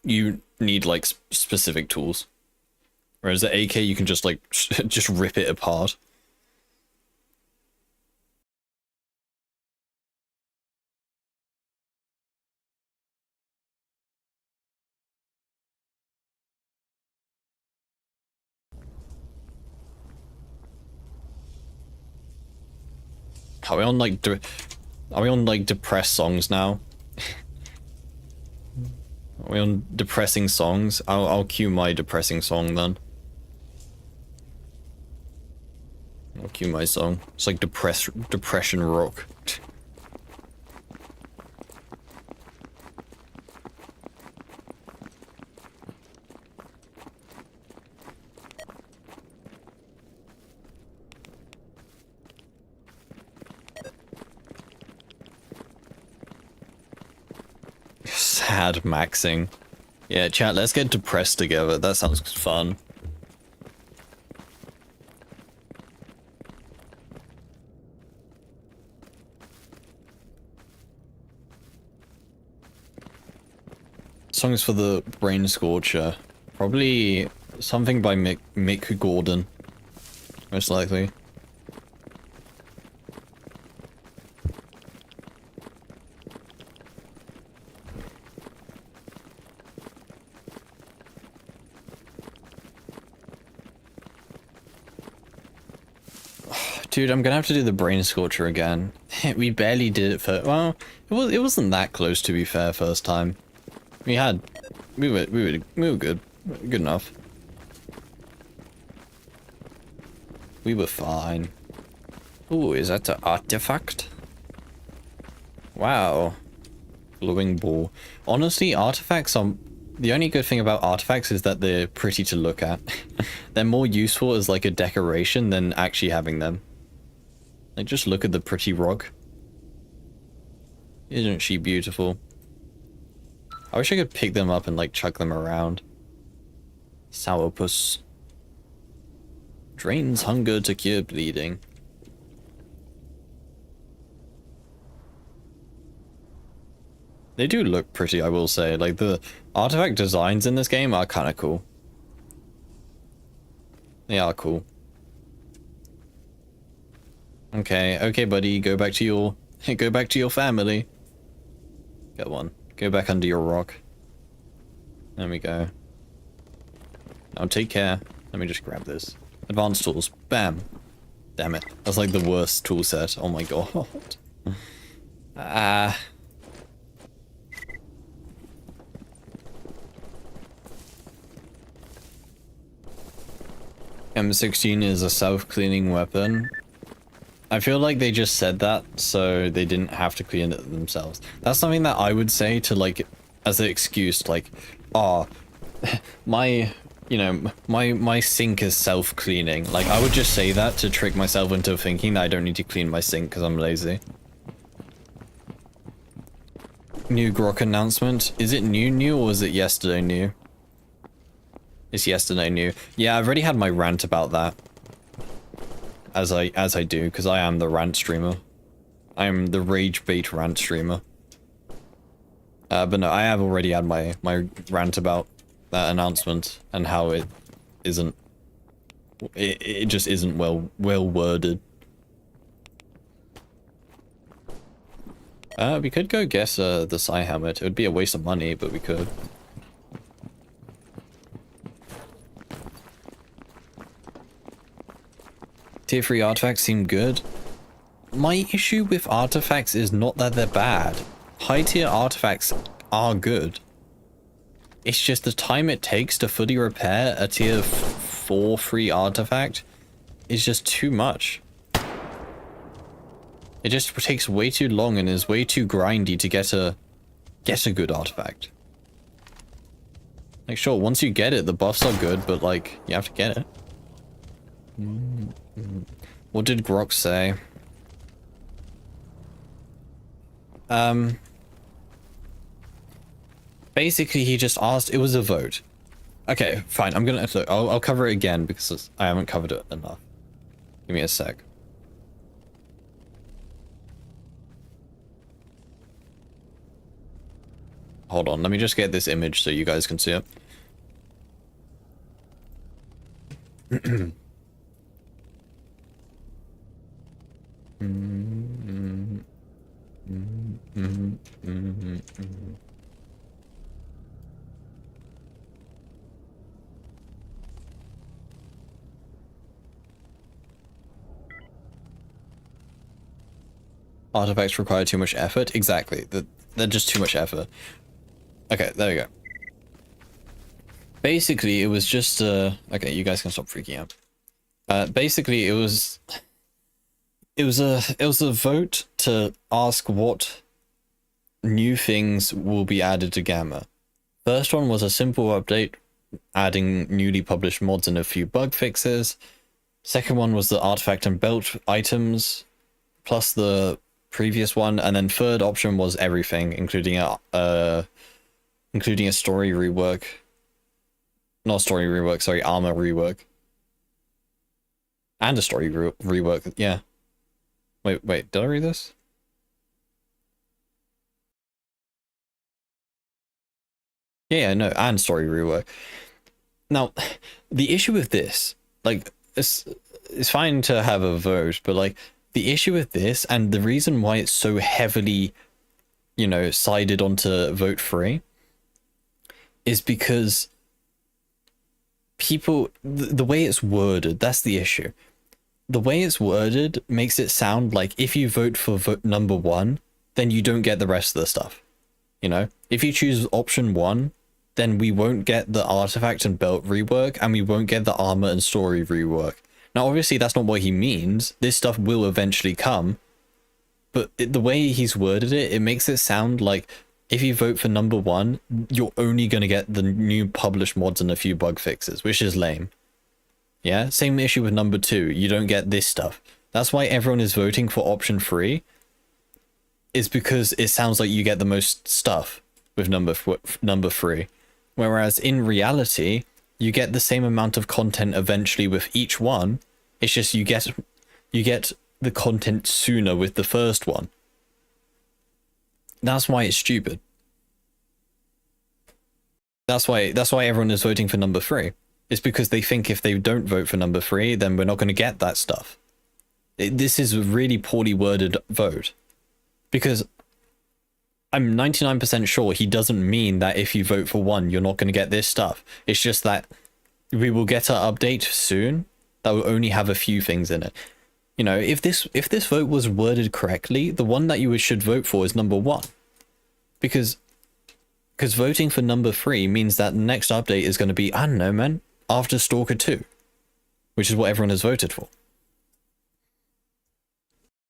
You need, like, specific tools. Whereas the AK, you can just like, just rip it apart. Are we on like, depressed songs now? Are we on depressing songs? I'll cue my depressing song then. I'll cue my song. It's like depression rock. Sad maxing. Yeah, chat, let's get depressed together. That sounds fun. Songs for the brain scorcher. Probably something by Mick Gordon. Most likely. Dude, I'm gonna have to do the brain scorcher again. We barely did it for, well, it wasn't that close to be fair first time. We were good. Good enough. We were fine. Ooh, is that an artifact? Wow. Glowing ball. Honestly, artifacts are, the only good thing about artifacts is that they're pretty to look at. They're more useful as like a decoration than actually having them. Like, just look at the pretty rock. Isn't she beautiful? I wish I could pick them up and like chuck them around. Sourpuss. Drains hunger to cure bleeding. They do look pretty, I will say. Like, the artifact designs in this game are kind of cool. They are cool. Okay, buddy, go back to your family. Get one. Go back under your rock. There we go. Now take care. Let me just grab this. Advanced tools. Bam. Damn it. That's like the worst tool set. Oh my god. Ah. M16 is a self-cleaning weapon. I feel like they just said that so they didn't have to clean it themselves. That's something that I would say to, like, as an excuse, like, oh, my sink is self-cleaning. Like, I would just say that to trick myself into thinking that I don't need to clean my sink because I'm lazy. New Grok announcement. Is it new or is it yesterday new? It's yesterday new. Yeah, I've already had my rant about that. As I do, because I am the rant streamer. I am the rage bait rant streamer. But no, I have already had my rant about that announcement and how it isn't. It just isn't well worded. We could go guess the Psy helmet. It would be a waste of money, but we could. Tier 3 artifacts seem good. My issue with artifacts is not that they're bad. High tier artifacts are good. It's just the time it takes to fully repair a tier 4 free artifact is just too much. It just takes way too long and is way too grindy to get a good artifact. Like, sure, once you get it, the buffs are good, but like, you have to get it. What did Grok say? Basically he just asked, it was a vote. Okay, fine, I'm gonna, look, I'll cover it again because I haven't covered it enough. Give me a sec. Hold on, let me just get this image so you guys can see it. Artifacts require too much effort. Exactly. They're just too much effort. Okay, there we go. Basically, it was just okay, you guys can stop freaking out. Basically, it was a vote to ask what new things will be added to Gamma. First one was a simple update, adding newly published mods and a few bug fixes. Second one was the artifact and belt items, plus the previous one, and then third option was everything, including a story rework. Not story rework, sorry, armor rework. And a story rework, yeah. Wait, did I read this? Yeah, no, and story rework. Now, the issue with this, like, it's fine to have a vote, but like, the issue with this, and the reason why it's so heavily, you know, sided onto vote free, is because people, the way it's worded, that's the issue. The way it's worded makes it sound like if you vote for vote number 1, then you don't get the rest of the stuff. You know, if you choose option 1, then we won't get the artifact and belt rework, and we won't get the armor and story rework. Now, obviously, that's not what he means. This stuff will eventually come, but the way he's worded it, it makes it sound like if you vote for number 1, you're only going to get the new published mods and a few bug fixes, which is lame. Yeah, same issue with number 2. You don't get this stuff. That's why everyone is voting for option 3, is because it sounds like you get the most stuff with number 3. Whereas in reality, you get the same amount of content eventually with each one. It's just you get the content sooner with the first one. That's why it's stupid. That's why everyone is voting for number 3. It's because they think if they don't vote for number 3, then we're not going to get that stuff. This is a really poorly worded vote. Because I'm 99% sure he doesn't mean that if you vote for 1, you're not going to get this stuff. It's just that we will get an update soon that will only have a few things in it. You know, if this vote was worded correctly, the one that you should vote for is number 1. Because voting for number 3 means that the next update is going to be, I don't know, man, after Stalker 2, which is what everyone has voted for.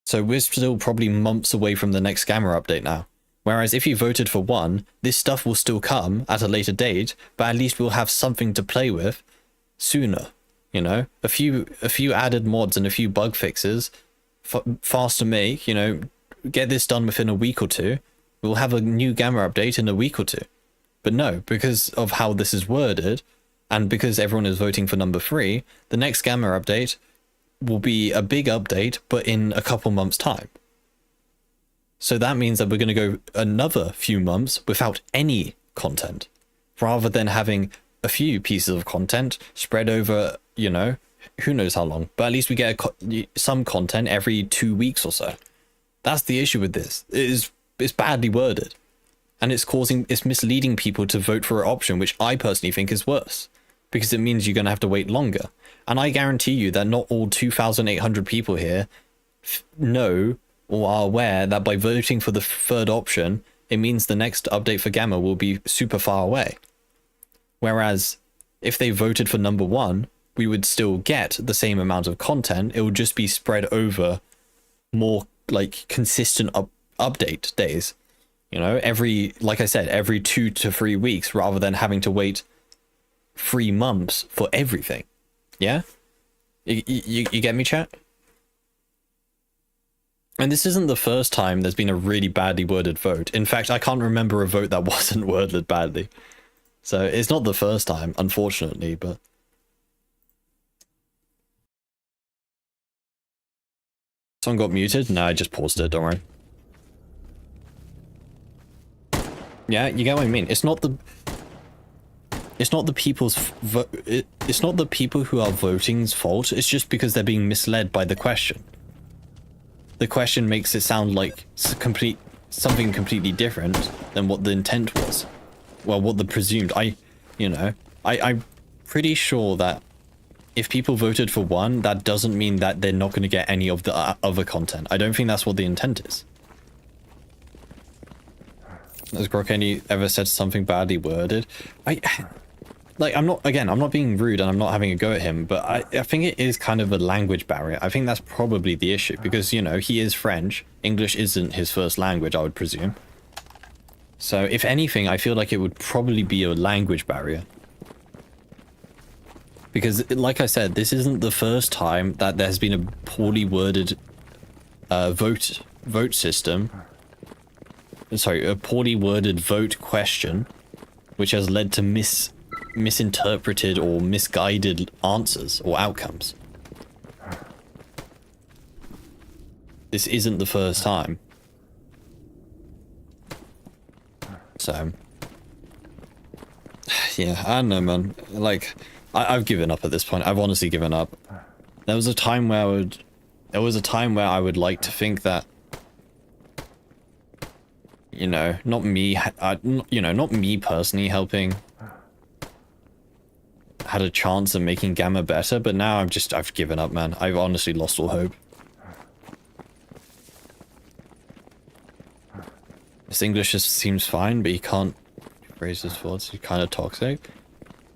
So we're still probably months away from the next Gamma update now. Whereas if you voted for 1, this stuff will still come at a later date, but at least we'll have something to play with sooner. You know, a few added mods and a few bug fixes, fast to make. You know, get this done within a week or 2. We'll have a new Gamma update in a week or 2. But no, because of how this is worded, and because everyone is voting for number 3, the next Gamma update will be a big update, but in a couple months' time. So that means that we're going to go another few months without any content, rather than having a few pieces of content spread over, you know, who knows how long. But at least we get some content every 2 weeks or so. That's the issue with this. It's badly worded, and it's misleading people to vote for an option, which I personally think is worse, because it means you're going to have to wait longer. And I guarantee you that not all 2,800 people here know or are aware that by voting for the third option, it means the next update for Gamma will be super far away. Whereas if they voted for number 1, we would still get the same amount of content. It would just be spread over more like consistent update days. You know, like I said, every 2 to 3 weeks, rather than having to wait 3 months for everything. Yeah? You get me, chat? And this isn't the first time there's been a really badly worded vote. In fact, I can't remember a vote that wasn't worded badly. So it's not the first time, unfortunately, but... Someone got muted? No, I just paused it, don't worry. Yeah, you get what I mean. It's it's not the people's it's not the people who are voting's fault. It's just because they're being misled by the question. The question makes it sound like something completely different than what the intent was. Well, what the presumed. I'm pretty sure that if people voted for one, that doesn't mean that they're not going to get any of the other content. I don't think that's what the intent is. Has Grokeni ever said something badly worded? I'm not being rude and I'm not having a go at him, but I think it is kind of a language barrier. I think that's probably the issue because, you know, he is French. English isn't his first language, I would presume. So if anything, I feel like it would probably be a language barrier. Because, like I said, this isn't the first time that there's been a poorly worded vote system. Sorry, a poorly worded vote question, which has led to misinterpreted or misguided answers or outcomes. This isn't the first time. So, yeah, I don't know, man. Like, I've given up at this point. I've honestly given up. There was a time where I would like to think that, you know, not me personally helping had a chance of making Gamma better, but now I've given up, man. I've honestly lost all hope. His English just seems fine, but he can't phrase his thoughts. He's kind of toxic.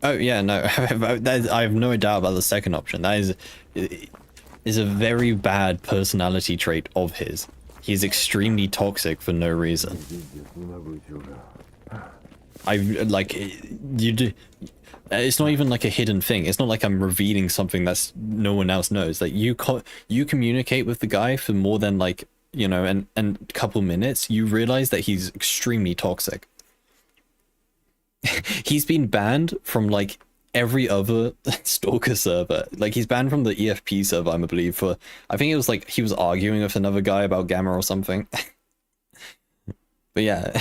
Oh yeah, no, I have no doubt about the second option. That is a very bad personality trait of his. He's extremely toxic for no reason. It's not even like a hidden thing. It's not like I'm revealing something that's no one else knows. Like you communicate with the guy for more than like, you know, and a couple minutes, you realize that he's extremely toxic. He's been banned from like every other Stalker server. Like he's banned from the EFP server, I believe, for I think it was like he was arguing with another guy about Gamma or something. But yeah.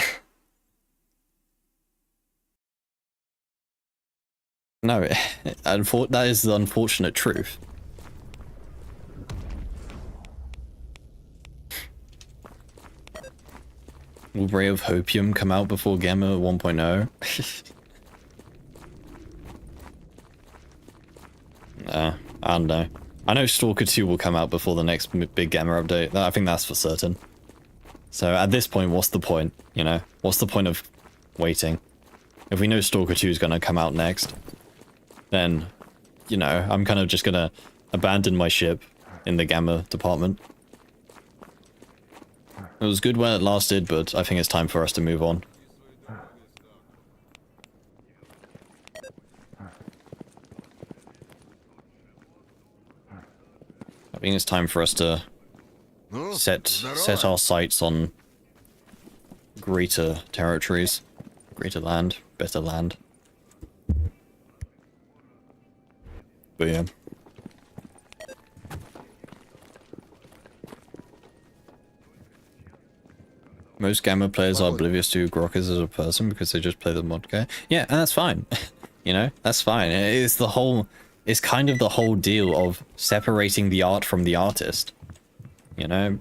No, that is the unfortunate truth. Will Ray of Hopium come out before Gamma 1.0? I don't know. I know Stalker 2 will come out before the next big Gamma update. I think that's for certain. So at this point, what's the point? You know, what's the point of waiting? If we know Stalker 2 is going to come out next, then, you know, I'm kind of just going to abandon my ship in the Gamma department. It was good when it lasted, but I think it's time for us to move on. I think it's time for us to set our sights on greater territories, greater land, better land. But yeah. Most Gamma players are oblivious to Grokkers as a person because they just play the mod guy. Yeah, and that's fine. You know, that's fine. It's kind of the whole deal of separating the art from the artist. You know,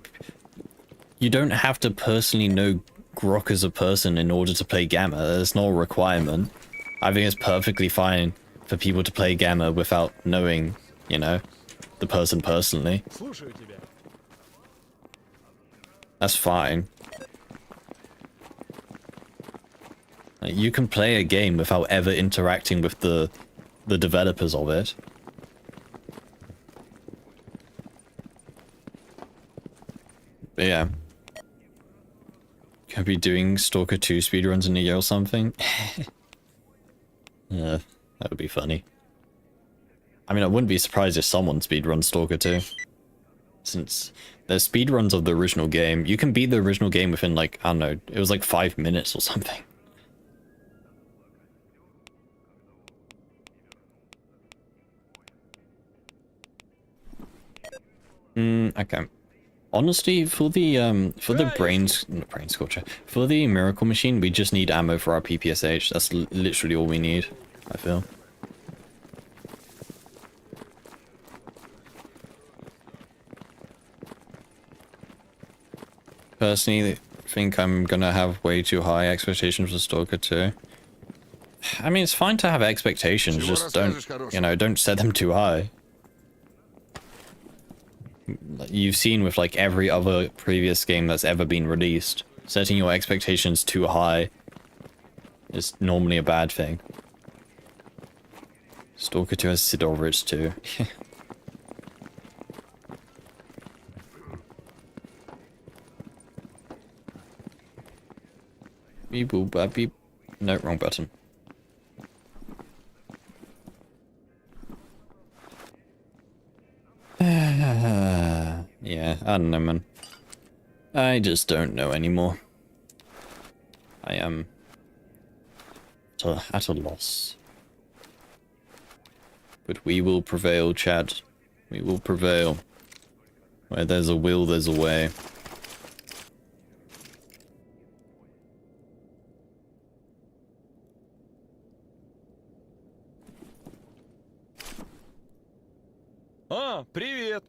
you don't have to personally know Grok as a person in order to play Gamma. There's no requirement. I think it's perfectly fine for people to play Gamma without knowing, you know, the person personally. That's fine. You can play a game without ever interacting with the developers of it. But yeah. Could be doing Stalker 2 speedruns in a year or something. Yeah, that would be funny. I mean, I wouldn't be surprised if someone speedruns Stalker 2. Since there's speedruns of the original game. You can beat the original game within like, I don't know, it was like 5 minutes or something. Okay. Honestly, for the brain scorcher, for the miracle machine, we just need ammo for our PPSH. That's literally all we need. I feel. Personally, I think I'm gonna have way too high expectations for Stalker 2. I mean, it's fine to have expectations, just don't, you know, don't set them too high. You've seen with like every other previous game that's ever been released, setting your expectations too high is normally a bad thing. Stalker 2 has Sidorits too. Beep boop bap beep. No, wrong button. Yeah, I don't know, man. I just don't know anymore. I am at a loss. But we will prevail, Chad. We will prevail. Where there's a will, there's a way. Привет!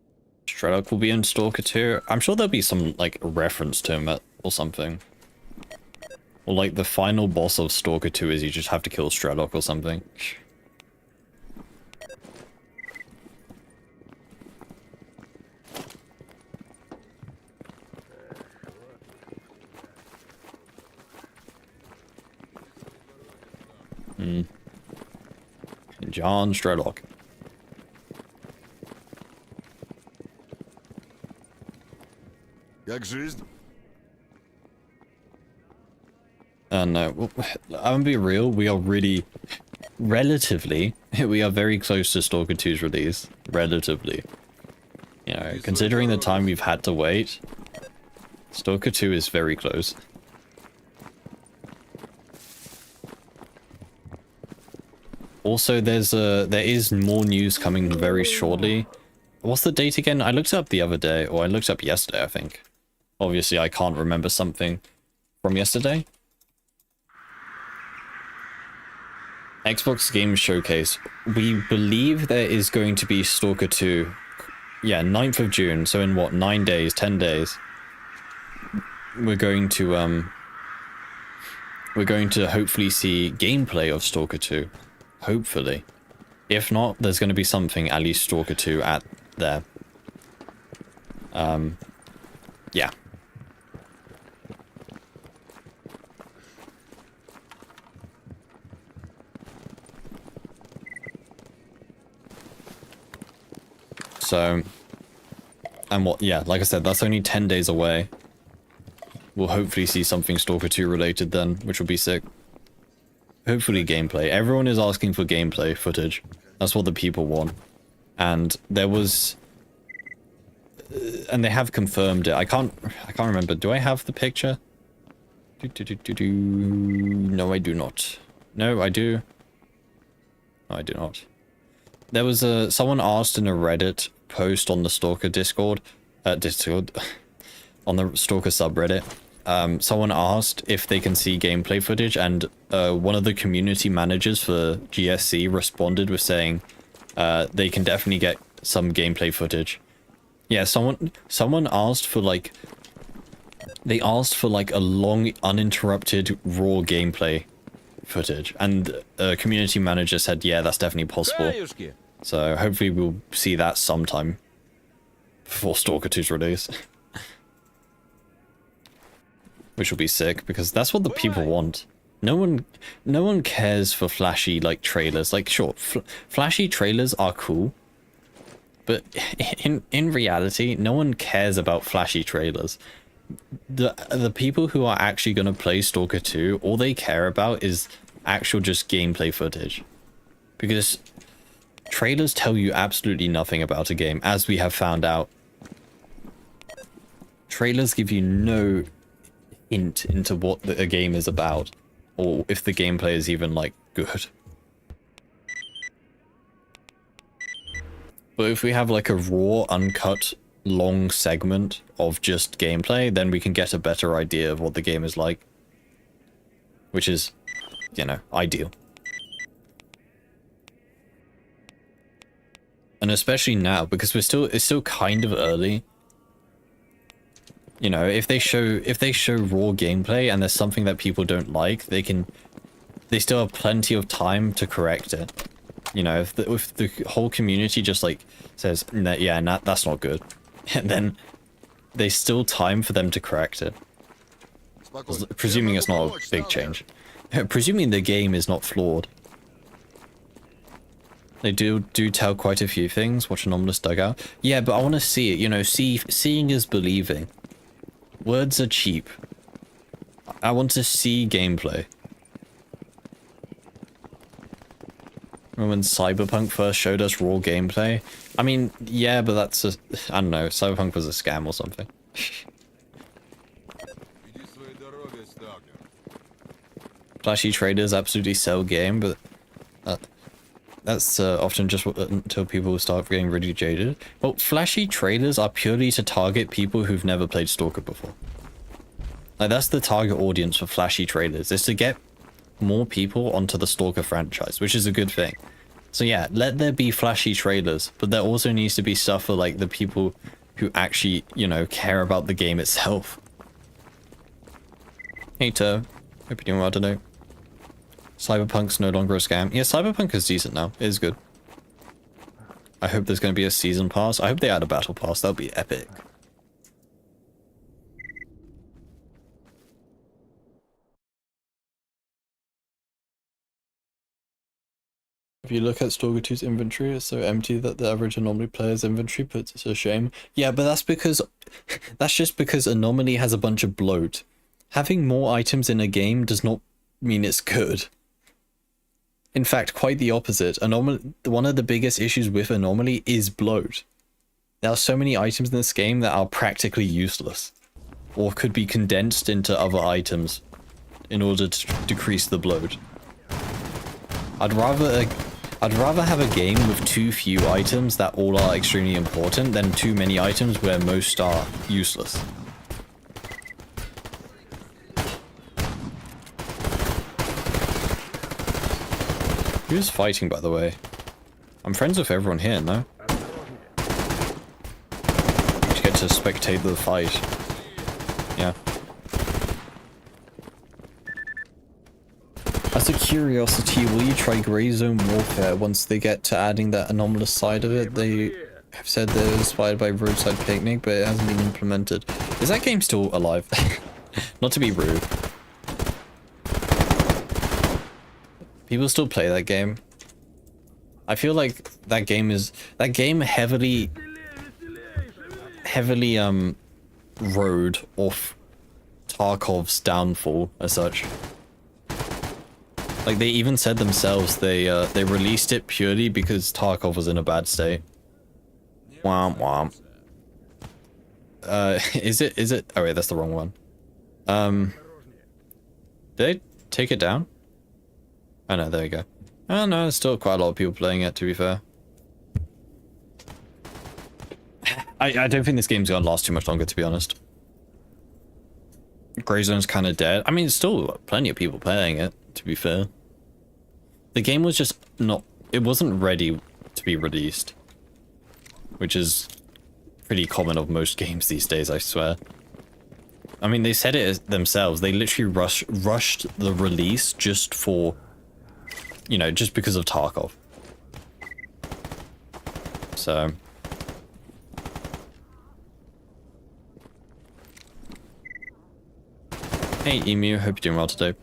Strelok will be in Stalker 2. I'm sure there'll be some, like, reference to him or something. Or, like, the final boss of Stalker 2 is you just have to kill Strelok or something. John Strelok. Как жизнь? No, well, I'm gonna be real, we are really, relatively, we are very close to Stalker 2's release. Relatively. You know, considering the time we've had to wait, Stalker 2 is very close. Also, there is more news coming very shortly. What's the date again? I looked it up the other day, or I looked up yesterday, I think. Obviously, I can't remember something from yesterday. Xbox Game Showcase. We believe there is going to be Stalker 2. Yeah, 9th of June. So in what, 9 days, 10 days? We're going to hopefully see gameplay of Stalker 2. Hopefully. If not, there's going to be something, at least Stalker 2 at there. Yeah. So, and what, yeah, like I said, that's only 10 days away. We'll hopefully see something Stalker 2 related then, which will be sick. Hopefully gameplay. Everyone is asking for gameplay footage. That's what the people want. And there was... and they have confirmed it. I can't remember. Do I have the picture? No, I do not. No, I do. No, I do not. There was someone asked in a Reddit post on the Stalker Discord, on the Stalker subreddit. Someone asked if they can see gameplay footage, and one of the community managers for GSC responded with saying they can definitely get some gameplay footage. Yeah, someone asked for like, they asked for like a long uninterrupted raw gameplay footage, and a community manager said, yeah, that's definitely possible. So hopefully we'll see that sometime before Stalker 2's release. Which will be sick, because that's what the people want. No one cares for flashy, like, trailers. Like, sure, flashy trailers are cool, but in reality, no one cares about flashy trailers. The people who are actually going to play Stalker 2, all they care about is actual just gameplay footage. Because trailers tell you absolutely nothing about a game, as we have found out. Trailers give you no hint into what a game is about, or if the gameplay is even, like, good. But if we have, like, a raw, uncut, long segment of just gameplay, then we can get a better idea of what the game is like. Which is, you know, ideal. And especially now, because it's still kind of early. You know, if they show raw gameplay and there's something that people don't like, they still have plenty of time to correct it. You know, if the whole community just like says, yeah, that's not good, and then there's still time for them to correct it. Presuming it's not a big change. Presuming the game is not flawed. They do tell quite a few things. Watch Anomalous Dugout. Yeah, but I want to see it. You know, seeing is believing. Words are cheap. I want to see gameplay. Remember when Cyberpunk first showed us raw gameplay? I mean, yeah, but that's a... I don't know, Cyberpunk was a scam or something. Flashy traders absolutely sell game, but... that's often just until people start getting really jaded. Well, flashy traders are purely to target people who've never played Stalker before. Like, that's the target audience for flashy traders, is to get more people onto the Stalker franchise, which is a good thing. So yeah, let there be flashy trailers, but there also needs to be stuff for like the people who actually, you know, care about the game itself. Hey Tur, hope you're doing well today. Cyberpunk's no longer a scam. Yeah, Cyberpunk is decent now. It is good. I hope there's going to be a season pass. I hope they add a battle pass. That'll be epic. If you look at Stalker 2's inventory, it's so empty that the average Anomaly player's inventory puts it to shame. Yeah, but that's because... that's just because Anomaly has a bunch of bloat. Having more items in a game does not mean it's good. In fact, quite the opposite. Anomaly, one of the biggest issues with Anomaly is bloat. There are so many items in this game that are practically useless. Or could be condensed into other items in order to decrease the bloat. I'd rather have a game with too few items that all are extremely important than too many items where most are useless. Who's fighting, by the way? I'm friends with everyone here, no? You get to spectate the fight. Yeah. As a curiosity, will you try Grey Zone Warfare once they get to adding that anomalous side of it? They have said they're inspired by Roadside Picnic, but it hasn't been implemented. Is that game still alive? Not to be rude. People still play that game. I feel like that game heavily rode off Tarkov's downfall as such. Like, they even said themselves they released it purely because Tarkov was in a bad state. Womp womp. Is it? Oh wait, that's the wrong one. Did they take it down? Oh no, there you go. Oh no, there's still quite a lot of people playing it, to be fair. I don't think this game's gonna last too much longer, to be honest. Grey Zone's kind of dead. I mean, there's still plenty of people playing it, to be fair. The game was just not... it wasn't ready to be released. Which is pretty common of most games these days, I swear. I mean, they said it themselves. They literally rushed the release just for... you know, just because of Tarkov. So... hey Emu, hope you're doing well today.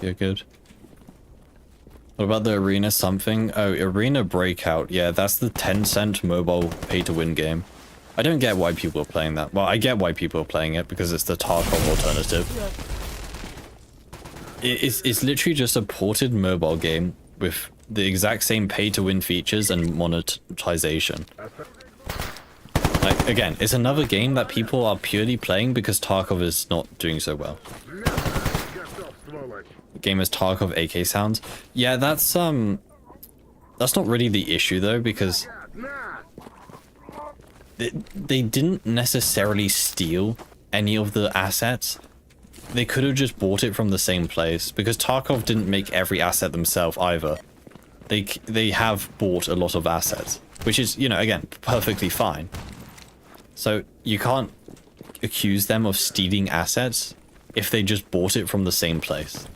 You're good. What about the Arena something? Oh, Arena Breakout. Yeah, that's the 10-cent mobile pay-to-win game. I don't get why people are playing that. Well, I get why people are playing it, because it's the Tarkov alternative. It's literally just a ported mobile game with the exact same pay-to-win features and monetization. Like, again, it's another game that people are purely playing because Tarkov is not doing so well. The game is Tarkov AK sounds. Yeah, that's not really the issue though, because they didn't necessarily steal any of the assets. they could have just bought it from the same place, because Tarkov didn't make every asset themselves either. They have bought a lot of assets, which is, you know, again, perfectly fine. So you can't accuse them of stealing assets if they just bought it from the same place.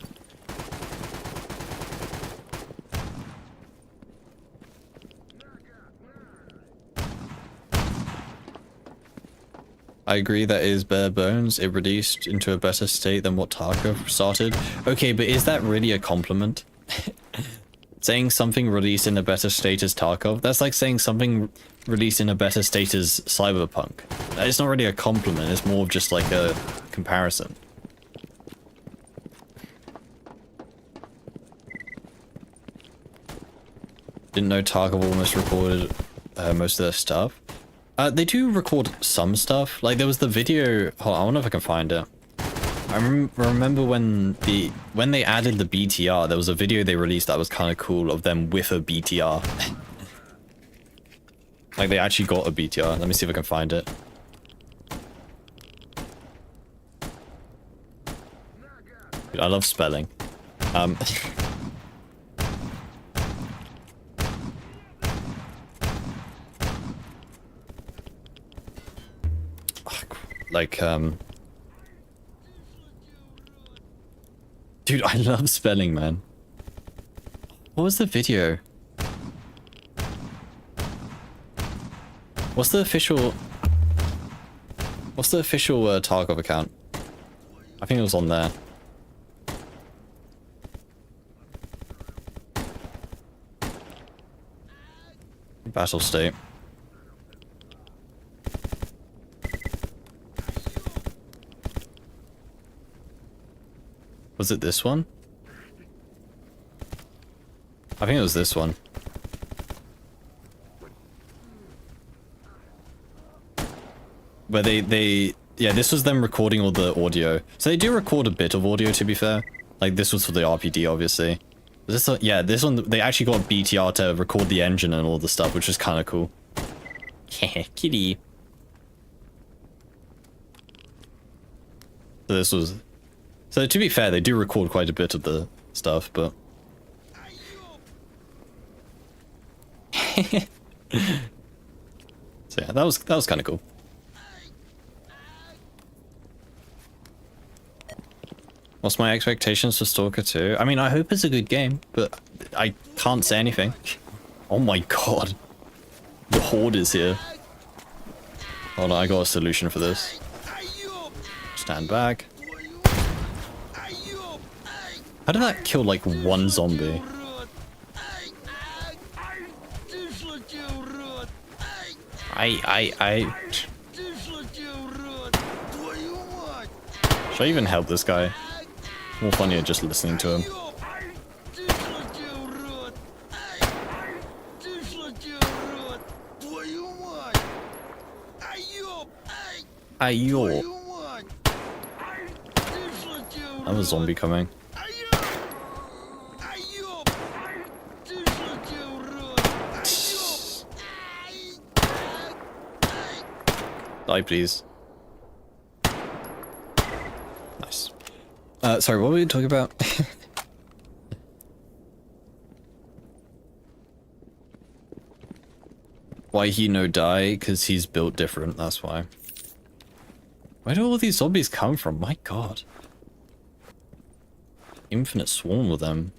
I agree that is bare bones. It released into a better state than what Tarkov started. Okay, but is that really a compliment? Saying something released in a better state as Tarkov? That's like saying something released in a better state as Cyberpunk. It's not really a compliment, it's more of just like a comparison. Didn't know Tarkov almost recorded most of their stuff. They do record some stuff. Like there was the video. Hold on, I wonder if I can find it. I remember when they added the BTR, there was a video they released that was kind of cool of them with a BTR. Like they actually got a BTR. Let me see if I can find it. Dude, I love spelling. Like, dude, I love spelling, man. What was the video? What's the official Tarkov account? I think it was on there. Battle state. Was it this one? I think it was this one. Where yeah, this was them recording all the audio. So they do record a bit of audio, to be fair. Like this was for the RPD, obviously. This one, yeah, this one, they actually got BTR to record the engine and all the stuff, which is kind of cool. Kitty. So this was... So to be fair, they do record quite a bit of the stuff, but... So yeah, that was kind of cool. What's my expectations for Stalker 2? I mean, I hope it's a good game, but I can't say anything. Oh my god. The Horde is here. Hold on, I got a solution for this. Stand back. How did that kill like one zombie? Should I even help this guy? More funnier just listening to him. Ayo. Another zombie coming. Die, please. Nice. Sorry, what were we talking about? Why he no die? Because he's built different, that's why. Where do all these zombies come from? My god. Infinite swarm of them.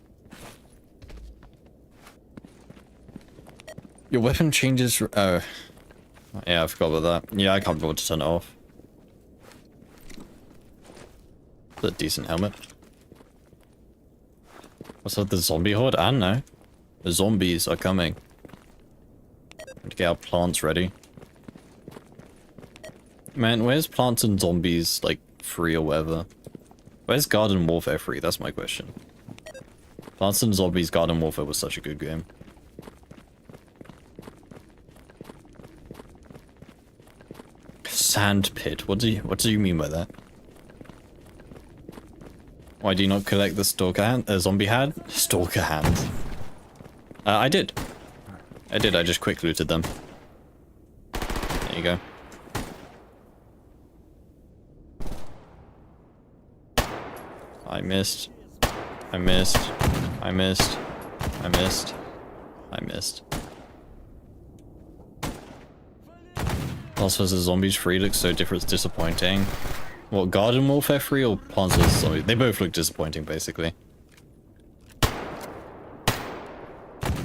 Your weapon changes... Oh. Yeah, I forgot about that. Yeah, I can't be able to turn it off. It's a decent helmet. What's up, the zombie horde? I don't know. The zombies are coming. Need to get our plants ready. Man, where's Plants and Zombies, like, free or whatever? Where's Garden Warfare free? That's my question. Plants and Zombies Garden Warfare was such a good game. Sand pit. What do you mean by that? Why do you not collect the stalker hand? Zombie hand? Stalker hand. I did. I just quick looted them. There you go. I missed. I missed. I missed. I missed. I missed. Plants vs Zombies 3 looks so different, it's disappointing. What, Garden Warfare 3 or Plants vs Zombies? They both look disappointing, basically.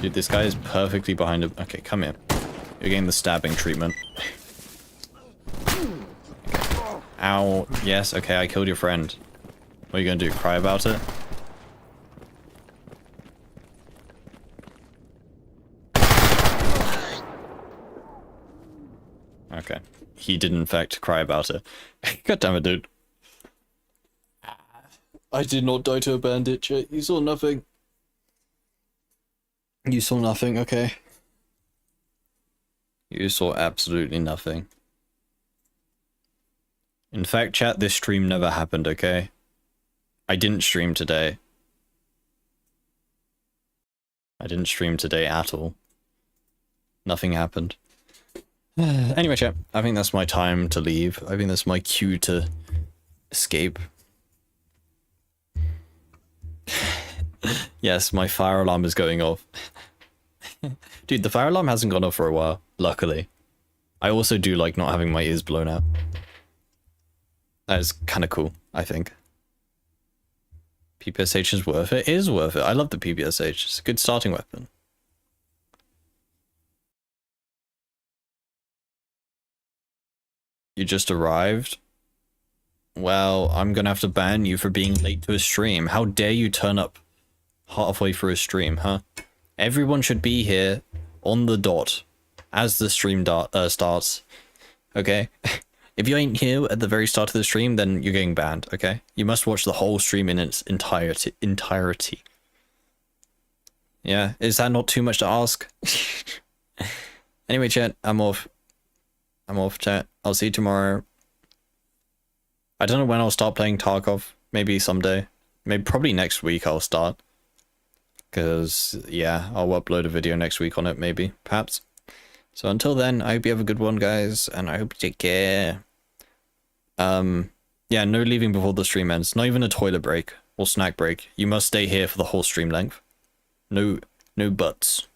Dude, this guy is perfectly behind him. Okay, come here. You're getting the stabbing treatment. Ow. Yes, okay, I killed your friend. What are you gonna do, cry about it? Okay. He did in fact cry about it. God damn it, dude. I did not die to a bandit, chat. You saw nothing. You saw nothing, okay. You saw absolutely nothing. In fact, chat, this stream never happened, okay? I didn't stream today. I didn't stream today at all. Nothing happened. Anyway, chat, I think that's my time to leave. I think that's my cue to escape. Yes, my fire alarm is going off. Dude, the fire alarm hasn't gone off for a while, luckily. I also do like not having my ears blown out. That is kind of cool, I think. PPSH is worth it. It is worth it. I love the PPSH. It's a good starting weapon. You just arrived? Well, I'm gonna have to ban you for being late to a stream. How dare you turn up halfway through a stream, huh? Everyone should be here on the dot as the stream starts, okay? If you ain't here at the very start of the stream, then you're getting banned, okay? You must watch the whole stream in its entirety. Yeah, is that not too much to ask? Anyway, chat, I'm off. I'm off, chat. I'll see you tomorrow. I don't know when I'll start playing Tarkov. Maybe someday. Maybe probably next week I'll start. Because, yeah, I'll upload a video next week on it, maybe. Perhaps. So until then, I hope you have a good one, guys. And I hope you take care. Yeah, no leaving before the stream ends. Not even a toilet break or snack break. You must stay here for the whole stream length. No buts.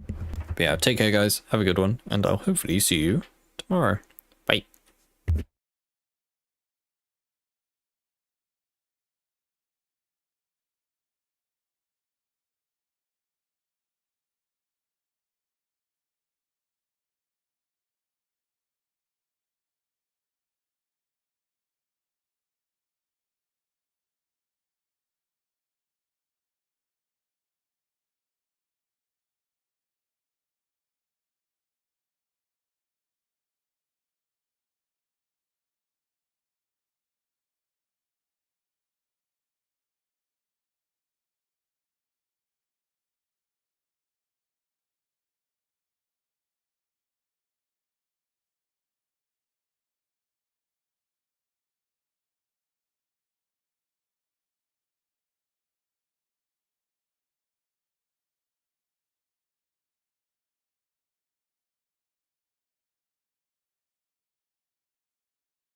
But yeah, take care, guys. Have a good one. And I'll hopefully see you tomorrow.